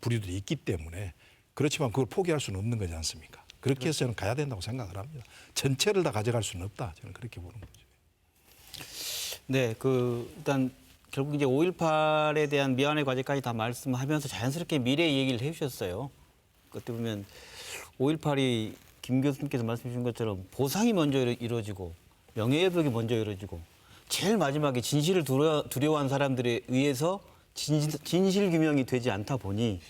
부류들이 있기 때문에 그렇지만 그걸 포기할 수는 없는 거지 않습니까? 그렇게 해서 저는 가야 된다고 생각을 합니다. 전체를 다 가져갈 수는 없다. 저는 그렇게 보는 거죠. 네, 일단 결국 이제 5.18에 대한 미안의 과제까지 다 말씀하면서 자연스럽게 미래 얘기를 해주셨어요. 그때 보면 5.18이 김 교수님께서 말씀해 주신 것처럼 보상이 먼저 이루어지고 명예회복이 먼저 이루어지고 제일 마지막에 진실을 두려워한 사람들에 의해서 진실 규명이 되지 않다 보니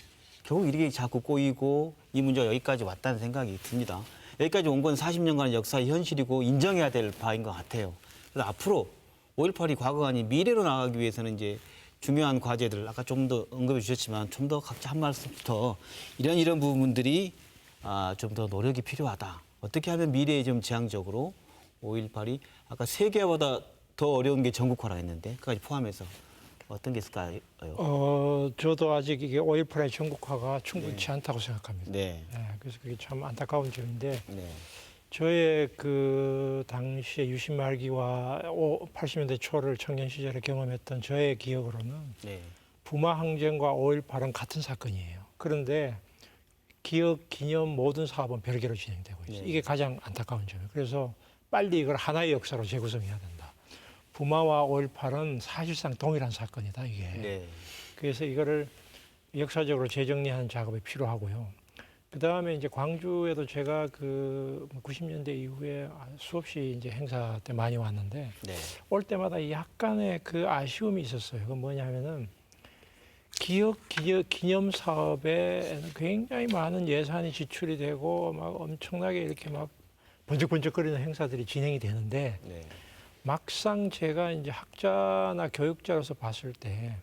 결국 이렇게 자꾸 꼬이고 이 문제가 여기까지 왔다는 생각이 듭니다. 여기까지 온 건 40년간의 역사의 현실이고 인정해야 될 바인 것 같아요. 그래서 앞으로 5.18이 과거가 아닌 미래로 나가기 위해서는 이제 중요한 과제들 아까 좀 더 언급해 주셨지만 좀 더 각자 한 말씀 더 이런 부분들이 좀 더 노력이 필요하다. 어떻게 하면 미래에 좀 지향적으로 5.18이 아까 세계보다 더 어려운 게 전국화라 했는데 그까지 포함해서 어떤 게 있을까요? 저도 아직 이게 5.18의 전국화가 충분치 않다고 생각합니다. 네. 그래서 그게 참 안타까운 점인데 네. 저의 그 당시에 유신 말기와 80년대 초를 청년 시절에 경험했던 저의 기억으로는 네. 부마 항쟁과 5.18은 같은 사건이에요. 그런데 기억, 기념 모든 사업은 별개로 진행되고 있어요. 네. 이게 가장 안타까운 점이에요. 그래서 빨리 이걸 하나의 역사로 재구성해야 된다. 부마와 5.18은 사실상 동일한 사건이다, 이게. 네. 그래서 이거를 역사적으로 재정리하는 작업이 필요하고요. 그 다음에 이제 광주에도 제가 그 90년대 이후에 수없이 이제 행사 때 많이 왔는데 네. 올 때마다 약간의 그 아쉬움이 있었어요. 그건 뭐냐면은 기념 사업에 굉장히 많은 예산이 지출이 되고 막 엄청나게 이렇게 막 번쩍번쩍거리는 행사들이 진행이 되는데 네. 막상 제가 이제 학자나 교육자로서 봤을 때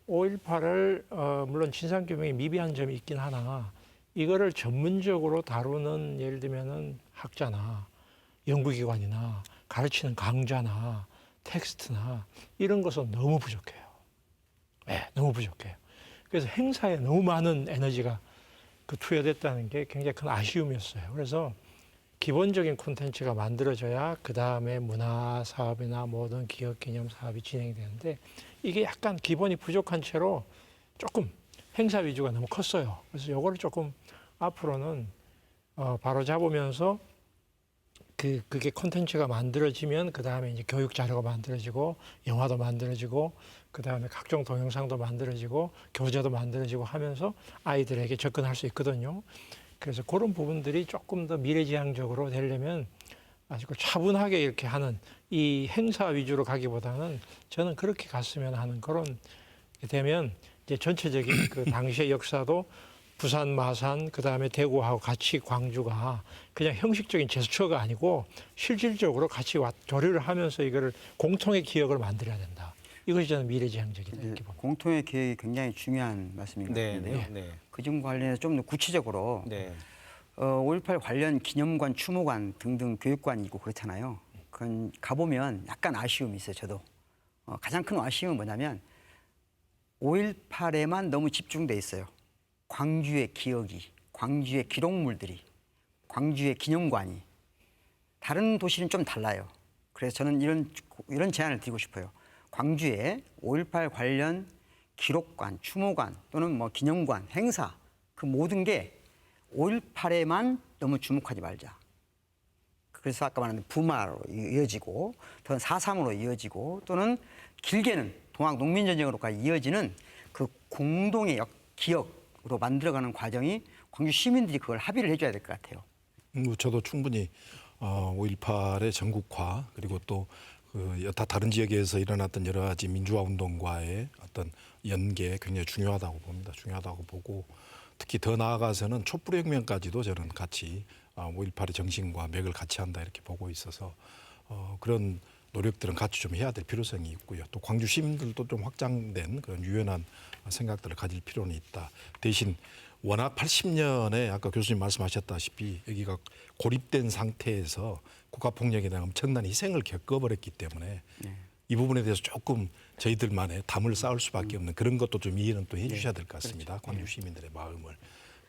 5.18을 물론 진상규명이 미비한 점이 있긴 하나 이거를 전문적으로 다루는 예를 들면은 학자나 연구기관이나 가르치는 강좌나 텍스트나 이런 것은 너무 부족해요. 네, 너무 부족해요. 그래서 행사에 너무 많은 에너지가 투여됐다는 게 굉장히 큰 아쉬움이었어요. 그래서 기본적인 콘텐츠가 만들어져야 그 다음에 문화 사업이나 모든 기업 기념 사업이 진행이 되는데 이게 약간 기본이 부족한 채로 조금 행사 위주가 너무 컸어요. 그래서 요거를 조금 앞으로는 바로 잡으면서 그게 콘텐츠가 만들어지면 그 다음에 이제 교육 자료가 만들어지고 영화도 만들어지고 그 다음에 각종 동영상도 만들어지고 교재도 만들어지고 하면서 아이들에게 접근할 수 있거든요. 그래서 그런 부분들이 조금 더 미래지향적으로 되려면 아주 차분하게 이렇게 하는 이 행사 위주로 가기보다는 저는 그렇게 갔으면 하는 그런 게 되면 이제 전체적인 그 당시의 역사도 부산, 마산, 그 다음에 대구하고 같이 광주가 그냥 형식적인 제스처가 아니고 실질적으로 같이 교류를 하면서 이거를 공통의 기억을 만들어야 된다. 이것이 저는 미래지향적이다 이렇게 봅니다. 공통의 기억이 굉장히 중요한 말씀인 것 네. 같은데요. 네. 그 점 관련해서 좀 더 구체적으로 네. 5.18 관련 기념관, 추모관 등등 교육관이 있고 그렇잖아요. 그건 가보면 약간 아쉬움이 있어요, 저도. 가장 큰 아쉬움은 뭐냐면 5.18에만 너무 집중돼 있어요. 광주의 기억이, 광주의 기록물들이, 광주의 기념관이. 다른 도시는 좀 달라요. 그래서 저는 이런 제안을 드리고 싶어요. 광주에 5.18 관련 기록관, 추모관 또는 뭐 기념관, 행사 그 모든 게 5.18에만 너무 주목하지 말자. 그래서 아까 말한 부마로 이어지고 또는 4.3으로 이어지고 또는 길게는 동학 농민전쟁으로까지 이어지는 그 공동의 기억으로 만들어가는 과정이 광주 시민들이 그걸 합의를 해줘야 될 것 같아요. 저도 충분히 5.18의 전국화 그리고 또 그 여타 다른 지역에서 일어났던 여러 가지 민주화 운동과의 어떤 연계 굉장히 중요하다고 봅니다. 중요하다고 보고 특히 더 나아가서는 촛불혁명까지도 저는 같이 5.18의 정신과 맥을 같이 한다 이렇게 보고 있어서 그런 노력들은 같이 좀 해야 될 필요성이 있고요. 또 광주 시민들도 좀 확장된 그런 유연한 생각들을 가질 필요는 있다. 대신 워낙 80년에 아까 교수님 말씀하셨다시피 여기가 고립된 상태에서 국가폭력에 대한 엄청난 희생을 겪어버렸기 때문에 이 부분에 대해서 조금 저희들만의 담을 쌓을 수밖에 없는 그런 것도 좀 이해는 또 해주셔야 될 것 같습니다. 그렇죠. 광주 시민들의 마음을.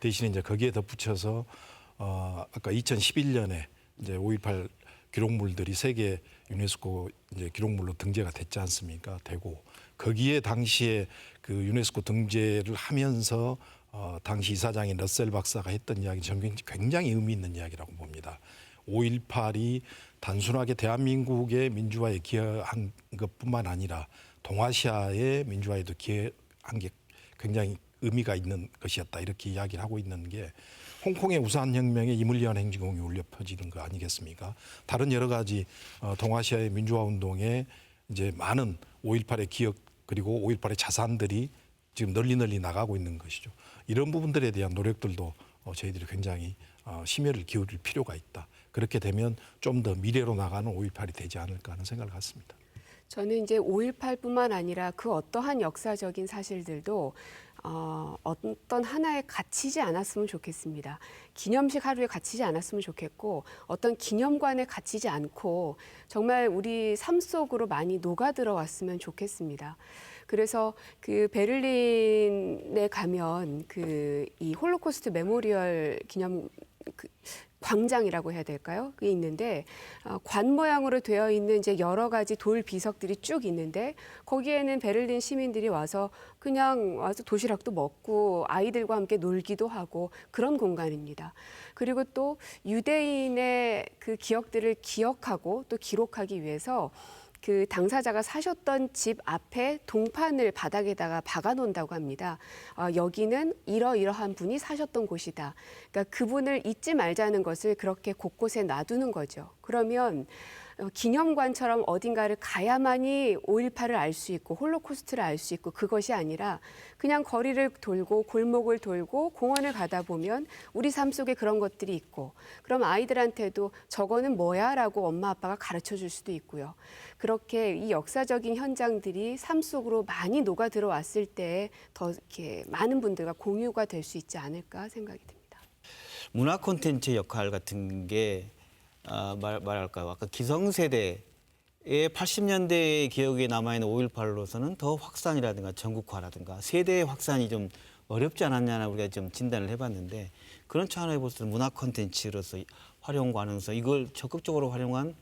대신에 이제 거기에 덧붙여서 아까 2011년에 이제 5.18 기록물들이 세계 유네스코 이제 기록물로 등재가 됐지 않습니까? 되고 거기에 당시에 그 유네스코 등재를 하면서 당시 이사장인 러셀 박사가 했던 이야기 저는 굉장히 의미 있는 이야기라고 봅니다. 5.18이 단순하게 대한민국의 민주화에 기여한 것뿐만 아니라 동아시아의 민주화에도 기여한 게 굉장히 의미가 있는 것이었다 이렇게 이야기를 하고 있는 게 홍콩의 우산혁명에 이물리한 행진곡이 울려 퍼지는 거 아니겠습니까? 다른 여러 가지 동아시아의 민주화 운동에 이제 많은 5.18의 기억 그리고 5.18의 자산들이 지금 널리 나가고 있는 것이죠. 이런 부분들에 대한 노력들도 저희들이 굉장히 심혈을 기울일 필요가 있다. 그렇게 되면 좀 더 미래로 나가는 5.18이 되지 않을까 하는 생각을 갖습니다. 저는 이제 5.18뿐만 아니라 그 어떠한 역사적인 사실들도 어떤 하나에 갇히지 않았으면 좋겠습니다. 기념식 하루에 갇히지 않았으면 좋겠고 어떤 기념관에 갇히지 않고 정말 우리 삶 속으로 많이 녹아들어왔으면 좋겠습니다. 그래서 그 베를린에 가면 이 홀로코스트 메모리얼 기념 광장이라고 해야 될까요? 그게 있는데 관 모양으로 되어 있는 이제 여러 가지 돌 비석들이 쭉 있는데 거기에는 베를린 시민들이 와서 그냥 와서 도시락도 먹고 아이들과 함께 놀기도 하고 그런 공간입니다. 그리고 또 유대인의 그 기억들을 기억하고 또 기록하기 위해서 그 당사자가 사셨던 집 앞에 동판을 바닥에다가 박아놓는다고 합니다. 여기는 이러이러한 분이 사셨던 곳이다. 그러니까 그분을 잊지 말자는 것을 그렇게 곳곳에 놔두는 거죠. 그러면 기념관처럼 어딘가를 가야만이 5.18을 알 수 있고 홀로코스트를 알 수 있고 그것이 아니라 그냥 거리를 돌고 골목을 돌고 공원을 가다 보면 우리 삶 속에 그런 것들이 있고 그럼 아이들한테도 저거는 뭐야? 라고 엄마 아빠가 가르쳐 줄 수도 있고요. 그렇게 이 역사적인 현장들이 삶 속으로 많이 녹아 들어왔을 때 더 이렇게 많은 분들과 공유가 될 수 있지 않을까 생각이 듭니다. 문화 콘텐츠 역할 같은 게 말할까요? 아까 기성세대의 80년대의 기억에 남아있는 5.18로서는 더 확산이라든가 전국화라든가 세대의 확산이 좀 어렵지 않았냐나 우리가 좀 진단을 해봤는데 그런 차원에서 볼 때는 문화 콘텐츠로서 활용 가능성 이걸 적극적으로 활용한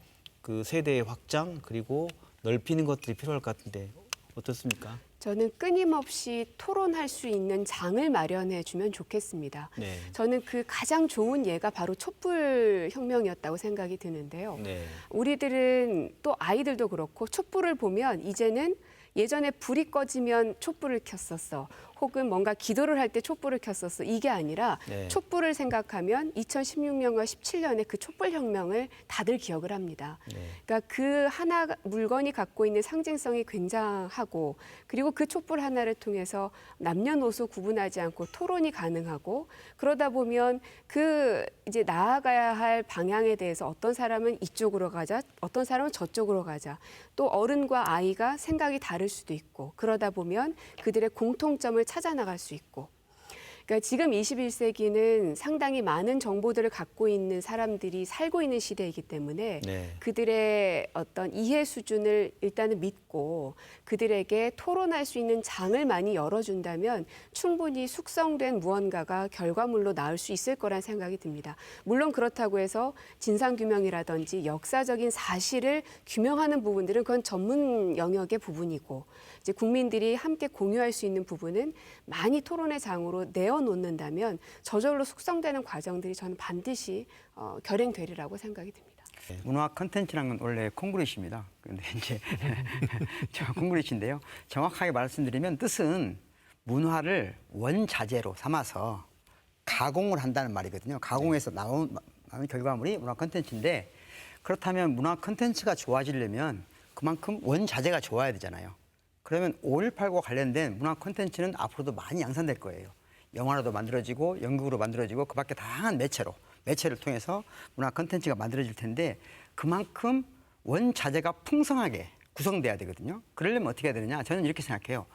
그 세대의 확장 그리고 넓히는 것들이 필요할 것 같은데 어떻습니까? 저는 끊임없이 토론할 수 있는 장을 마련해 주면 좋겠습니다. 네. 저는 그 가장 좋은 예가 바로 촛불 혁명이었다고 생각이 드는데요. 네. 우리들은 또 아이들도 그렇고 촛불을 보면 이제는 예전에 불이 꺼지면 촛불을 켰었어. 혹은 뭔가 기도를 할 때 촛불을 켰었어. 이게 아니라 네. 촛불을 생각하면 2016년과 17년에 그 촛불 혁명을 다들 기억을 합니다. 네. 그러니까 그 하나 물건이 갖고 있는 상징성이 굉장하고 그리고 그 촛불 하나를 통해서 남녀노소 구분하지 않고 토론이 가능하고 그러다 보면 그 이제 나아가야 할 방향에 대해서 어떤 사람은 이쪽으로 가자, 어떤 사람은 저쪽으로 가자. 또 어른과 아이가 생각이 다를 수도 있고 그러다 보면 그들의 공통점을 찾아 나갈 수 있고 그러니까 지금 21세기는 상당히 많은 정보들을 갖고 있는 사람들이 살고 있는 시대이기 때문에 네. 그들의 어떤 이해 수준을 일단은 믿고 그들에게 토론할 수 있는 장을 많이 열어준다면 충분히 숙성된 무언가가 결과물로 나올 수 있을 거란 생각이 듭니다. 물론 그렇다고 해서 진상규명이라든지 역사적인 사실을 규명하는 부분들은 그건 전문 영역의 부분이고 이제 국민들이 함께 공유할 수 있는 부분은 많이 토론의 장으로 내어놓는다면 저절로 숙성되는 과정들이 저는 반드시 결행되리라고 생각이 듭니다. 문화 컨텐츠라는 건 원래 콩그리시입니다. 그런데 이제 콩그리시인데요. 정확하게 말씀드리면 뜻은 문화를 원자재로 삼아서 가공을 한다는 말이거든요. 가공해서 나오는 결과물이 문화 컨텐츠인데 그렇다면 문화 컨텐츠가 좋아지려면 그만큼 원자재가 좋아야 되잖아요. 그러면 5.18과 관련된 문화 콘텐츠는 앞으로도 많이 양산될 거예요. 영화로도 만들어지고 연극으로 만들어지고 그밖에 다양한 매체를 통해서 문화 콘텐츠가 만들어질 텐데 그만큼 원자재가 풍성하게 구성돼야 되거든요. 그러려면 어떻게 해야 되느냐? 저는 이렇게 생각해요.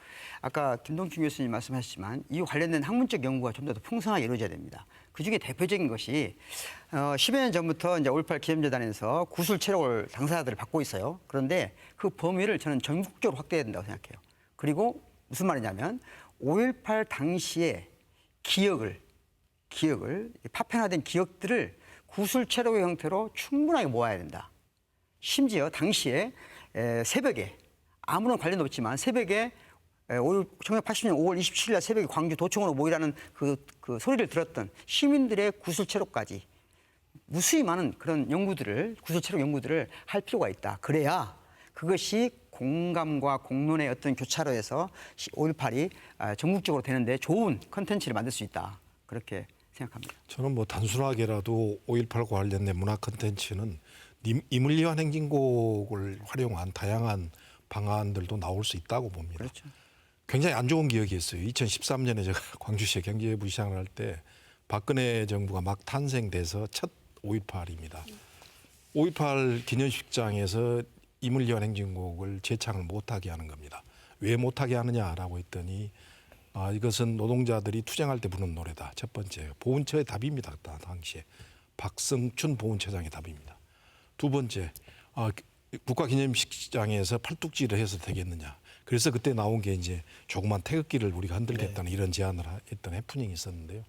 아까 김동춘 교수님 말씀하셨지만 이 관련된 학문적 연구가 좀 더 풍성하게 이루어져야 됩니다. 그중에 대표적인 것이 10여 년 전부터 이제 5.18 기념재단에서 구술 체력을 당사자들을 받고 있어요. 그런데 그 범위를 저는 전국적으로 확대해야 된다고 생각해요. 그리고 무슨 말이냐면 5.18 당시의 기억을 파편화된 기억들을 구술 체력의 형태로 충분하게 모아야 된다. 심지어 당시에 새벽에 아무런 관련도 없지만 새벽에 1980년 5월 27일 날 새벽에 광주 도청으로 모이라는 그 소리를 들었던 시민들의 구술체로까지 무수히 많은 그런 연구들을, 구술체로 연구들을 할 필요가 있다. 그래야 그것이 공감과 공론의 어떤 교차로에서 5.18이 전국적으로 되는데 좋은 컨텐츠를 만들 수 있다. 그렇게 생각합니다. 저는 뭐 단순하게라도 5.18과 관련된 문화 콘텐츠는 이물리한 행진곡을 활용한 다양한 방안들도 나올 수 있다고 봅니다. 그렇죠. 굉장히 안 좋은 기억이 있어요. 2013년에 제가 광주시의 경제부시장을 할 때 박근혜 정부가 막 탄생돼서 첫 5.18입니다. 5.18 기념식장에서 이물리한 행진곡을 재창을 못하게 하는 겁니다. 왜 못하게 하느냐라고 했더니 이것은 노동자들이 투쟁할 때 부르는 노래다. 첫 번째, 보훈처의 답입니다. 당시에 박성춘 보훈처장의 답입니다. 두 번째, 국가기념식장에서 팔뚝질을 해서 되겠느냐. 그래서 그때 나온 게 이제 조그만 태극기를 우리가 흔들겠다는 이런 제안을 했던 해프닝이 있었는데요.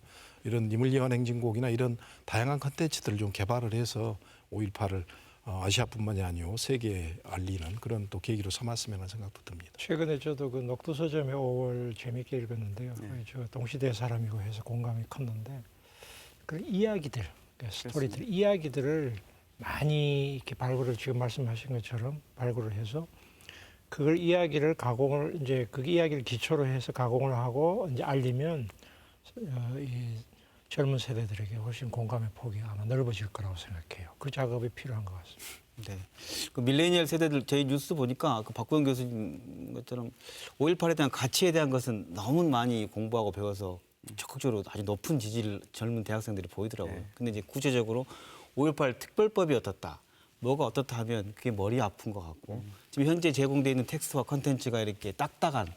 이런 이물리한 행진곡이나 이런 다양한 컨텐츠들을 좀 개발을 해서 5.18을 아시아뿐만이 아니고 세계에 알리는 그런 또 계기로 삼았으면 하는 생각도 듭니다. 최근에 저도 그 녹두서점의 5월 재미있게 읽었는데요. 저 동시대 사람이고 해서 공감이 컸는데 그 이야기들, 스토리들, 이야기들을 많이 이렇게 발굴을 지금 말씀하신 것처럼 발굴을 해서 그걸 이야기를 가공을 이제 그 이야기를 기초로 해서 가공을 하고 이제 알리면 이 젊은 세대들에게 훨씬 공감의 폭이 아마 넓어질 거라고 생각해요. 그 작업이 필요한 것 같습니다. 네. 그 밀레니얼 세대들 저희 뉴스 보니까 그 박구영 교수님 것처럼 5.18에 대한 가치에 대한 것은 너무 많이 공부하고 배워서 적극적으로 아주 높은 지지를 젊은 대학생들이 보이더라고요. 근데 이제 구체적으로 5.18 특별법이 어떻다, 뭐가 어떻다 하면 그게 머리 아픈 것 같고 지금 현재 제공되어 있는 텍스트와 컨텐츠가 이렇게 딱딱한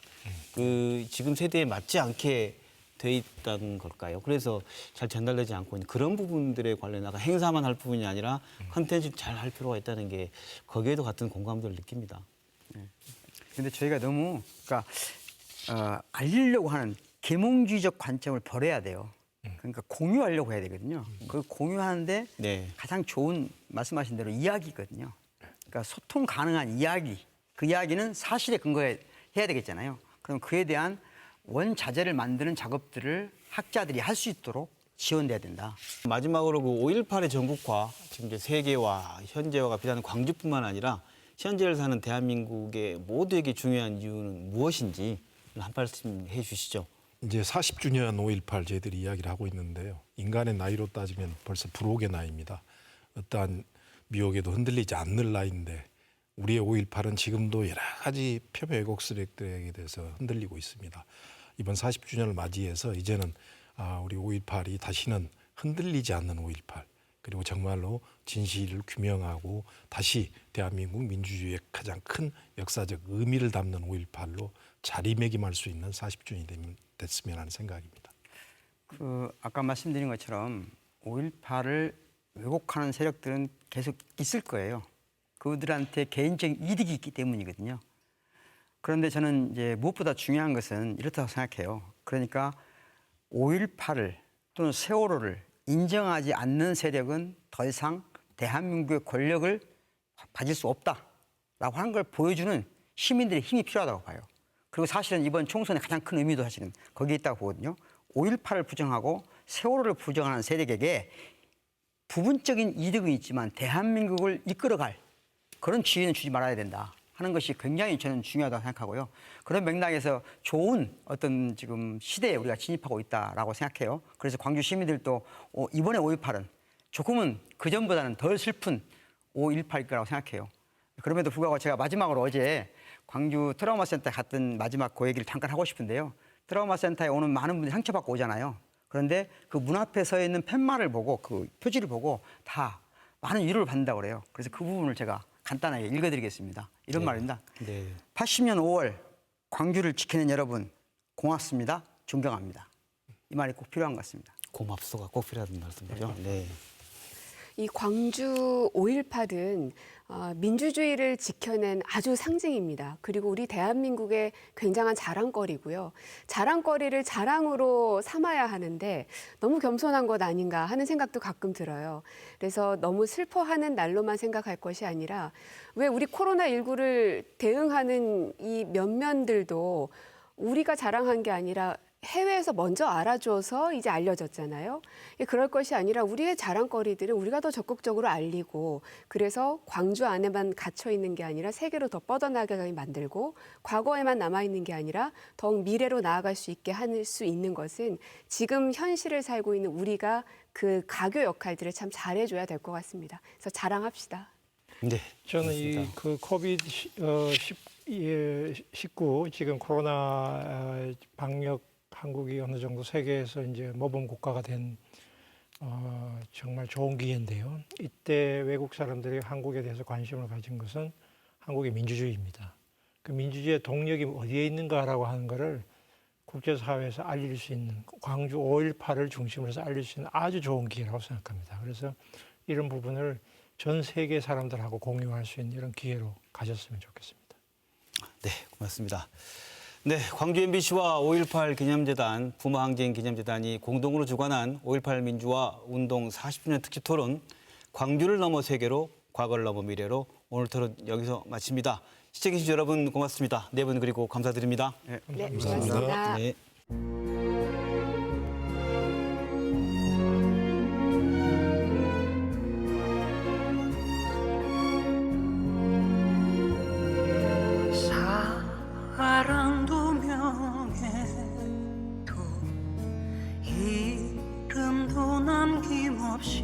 그 지금 세대에 맞지 않게 돼 있다는 걸까요? 그래서 잘 전달되지 않고 있는 그런 부분들에 관련해서 행사만 할 부분이 아니라 컨텐츠를 잘 할 필요가 있다는 게 거기에도 같은 공감들을 느낍니다. 근데 저희가 너무 알리려고 하는 계몽주의적 관점을 버려야 돼요. 그러니까 공유하려고 해야 되거든요. 그 공유하는데 네. 가장 좋은 말씀하신 대로 이야기거든요. 그러니까 소통 가능한 이야기, 그 이야기는 사실에 근거해 해야 되겠잖아요. 그럼 그에 대한 원자재를 만드는 작업들을 학자들이 할 수 있도록 지원돼야 된다. 마지막으로 그 5.18의 전국화, 지금 이제 세계화, 현재화가 비단 광주뿐만 아니라 현재를 사는 대한민국의 모두에게 중요한 이유는 무엇인지 한 말씀 해주시죠. 이제 40주년 5.18 저희들이 이야기를 하고 있는데요. 인간의 나이로 따지면 벌써 불혹의 나이입니다. 어떠한 미혹에도 흔들리지 않는 나이인데 우리의 5.18은 지금도 여러 가지 폄훼 왜곡 세력들에 대해서 흔들리고 있습니다. 이번 40주년을 맞이해서 이제는 우리 5.18이 다시는 흔들리지 않는 5.18 그리고 정말로 진실을 규명하고 다시 대한민국 민주주의의 가장 큰 역사적 의미를 담는 5.18로 자리매김할 수 있는 40주년이 됐으면 하는 생각입니다. 아까 말씀드린 것처럼 5.18을 왜곡하는 세력들은 계속 있을 거예요. 그들한테 개인적인 이득이 있기 때문이거든요. 그런데 저는 이제 무엇보다 중요한 것은 이렇다고 생각해요. 그러니까 5.18을 또는 세월호를 인정하지 않는 세력은 더 이상 대한민국의 권력을 가질 수 없다라고 하는 걸 보여주는 시민들의 힘이 필요하다고 봐요. 그리고 사실은 이번 총선의 가장 큰 의미도 사실은 거기에 있다고 보거든요. 5.18을 부정하고 세월호를 부정하는 세력에게 부분적인 이득은 있지만 대한민국을 이끌어갈 그런 지위는 주지 말아야 된다 하는 것이 굉장히 저는 중요하다고 생각하고요. 그런 맥락에서 좋은 어떤 지금 시대에 우리가 진입하고 있다라고 생각해요. 그래서 광주 시민들도 이번에 5.18은 조금은 그전보다는 덜 슬픈 5.18일 거라고 생각해요. 그럼에도 불구하고 제가 마지막으로 어제 광주 트라우마 센터에 갔던 마지막 그 얘기를 잠깐 하고 싶은데요. 트라우마 센터에 오는 많은 분들이 상처받고 오잖아요. 그런데 그 문 앞에 서 있는 팻말을 보고 그 표지를 보고 다 많은 위로를 받는다고 그래요. 그래서 그 부분을 제가 간단하게 읽어드리겠습니다. 이런 말입니다. 네. 80년 5월 광주를 지키는 여러분 고맙습니다. 존경합니다. 이 말이 꼭 필요한 것 같습니다. 고맙소가 꼭 필요한 말씀이죠. 네. 이 광주 5.18은 민주주의를 지켜낸 아주 상징입니다. 그리고 우리 대한민국의 굉장한 자랑거리고요. 자랑거리를 자랑으로 삼아야 하는데 너무 겸손한 것 아닌가 하는 생각도 가끔 들어요. 그래서 너무 슬퍼하는 날로만 생각할 것이 아니라 왜 우리 코로나19를 대응하는 이 면면들도 우리가 자랑한 게 아니라 해외에서 먼저 알아줘서 이제 알려졌잖아요. 그럴 것이 아니라 우리의 자랑거리들은 우리가 더 적극적으로 알리고 그래서 광주 안에만 갇혀 있는 게 아니라 세계로 더 뻗어나가게 만들고 과거에만 남아있는 게 아니라 더욱 미래로 나아갈 수 있게 할 수 있는 것은 지금 현실을 살고 있는 우리가 그 가교 역할들을 참 잘해줘야 될 것 같습니다. 그래서 자랑합시다. 네. 저는 이 그 코비드 19 지금 코로나 방역 한국이 어느 정도 세계에서 이제 모범 국가가 된 정말 좋은 기회인데요. 이때 외국 사람들이 한국에 대해서 관심을 가진 것은 한국의 민주주의입니다. 그 민주주의의 동력이 어디에 있는가라고 하는 것을 국제사회에서 알릴 수 있는 광주 5.18을 중심으로 해서 알릴 수 있는 아주 좋은 기회라고 생각합니다. 그래서 이런 부분을 전 세계 사람들하고 공유할 수 있는 이런 기회로 가졌으면 좋겠습니다. 네, 고맙습니다. 네, 광주 MBC와 5.18 기념재단, 부마항쟁 기념재단이 공동으로 주관한 5.18 민주화 운동 40주년 특집 토론, 광주를 넘어 세계로, 과거를 넘어 미래로 오늘 토론 여기서 마칩니다. 시청해주신 여러분 고맙습니다. 네 분 그리고 감사드립니다. 네, 고맙습니다. 네. 사랑도 명예도 이름도 남김없이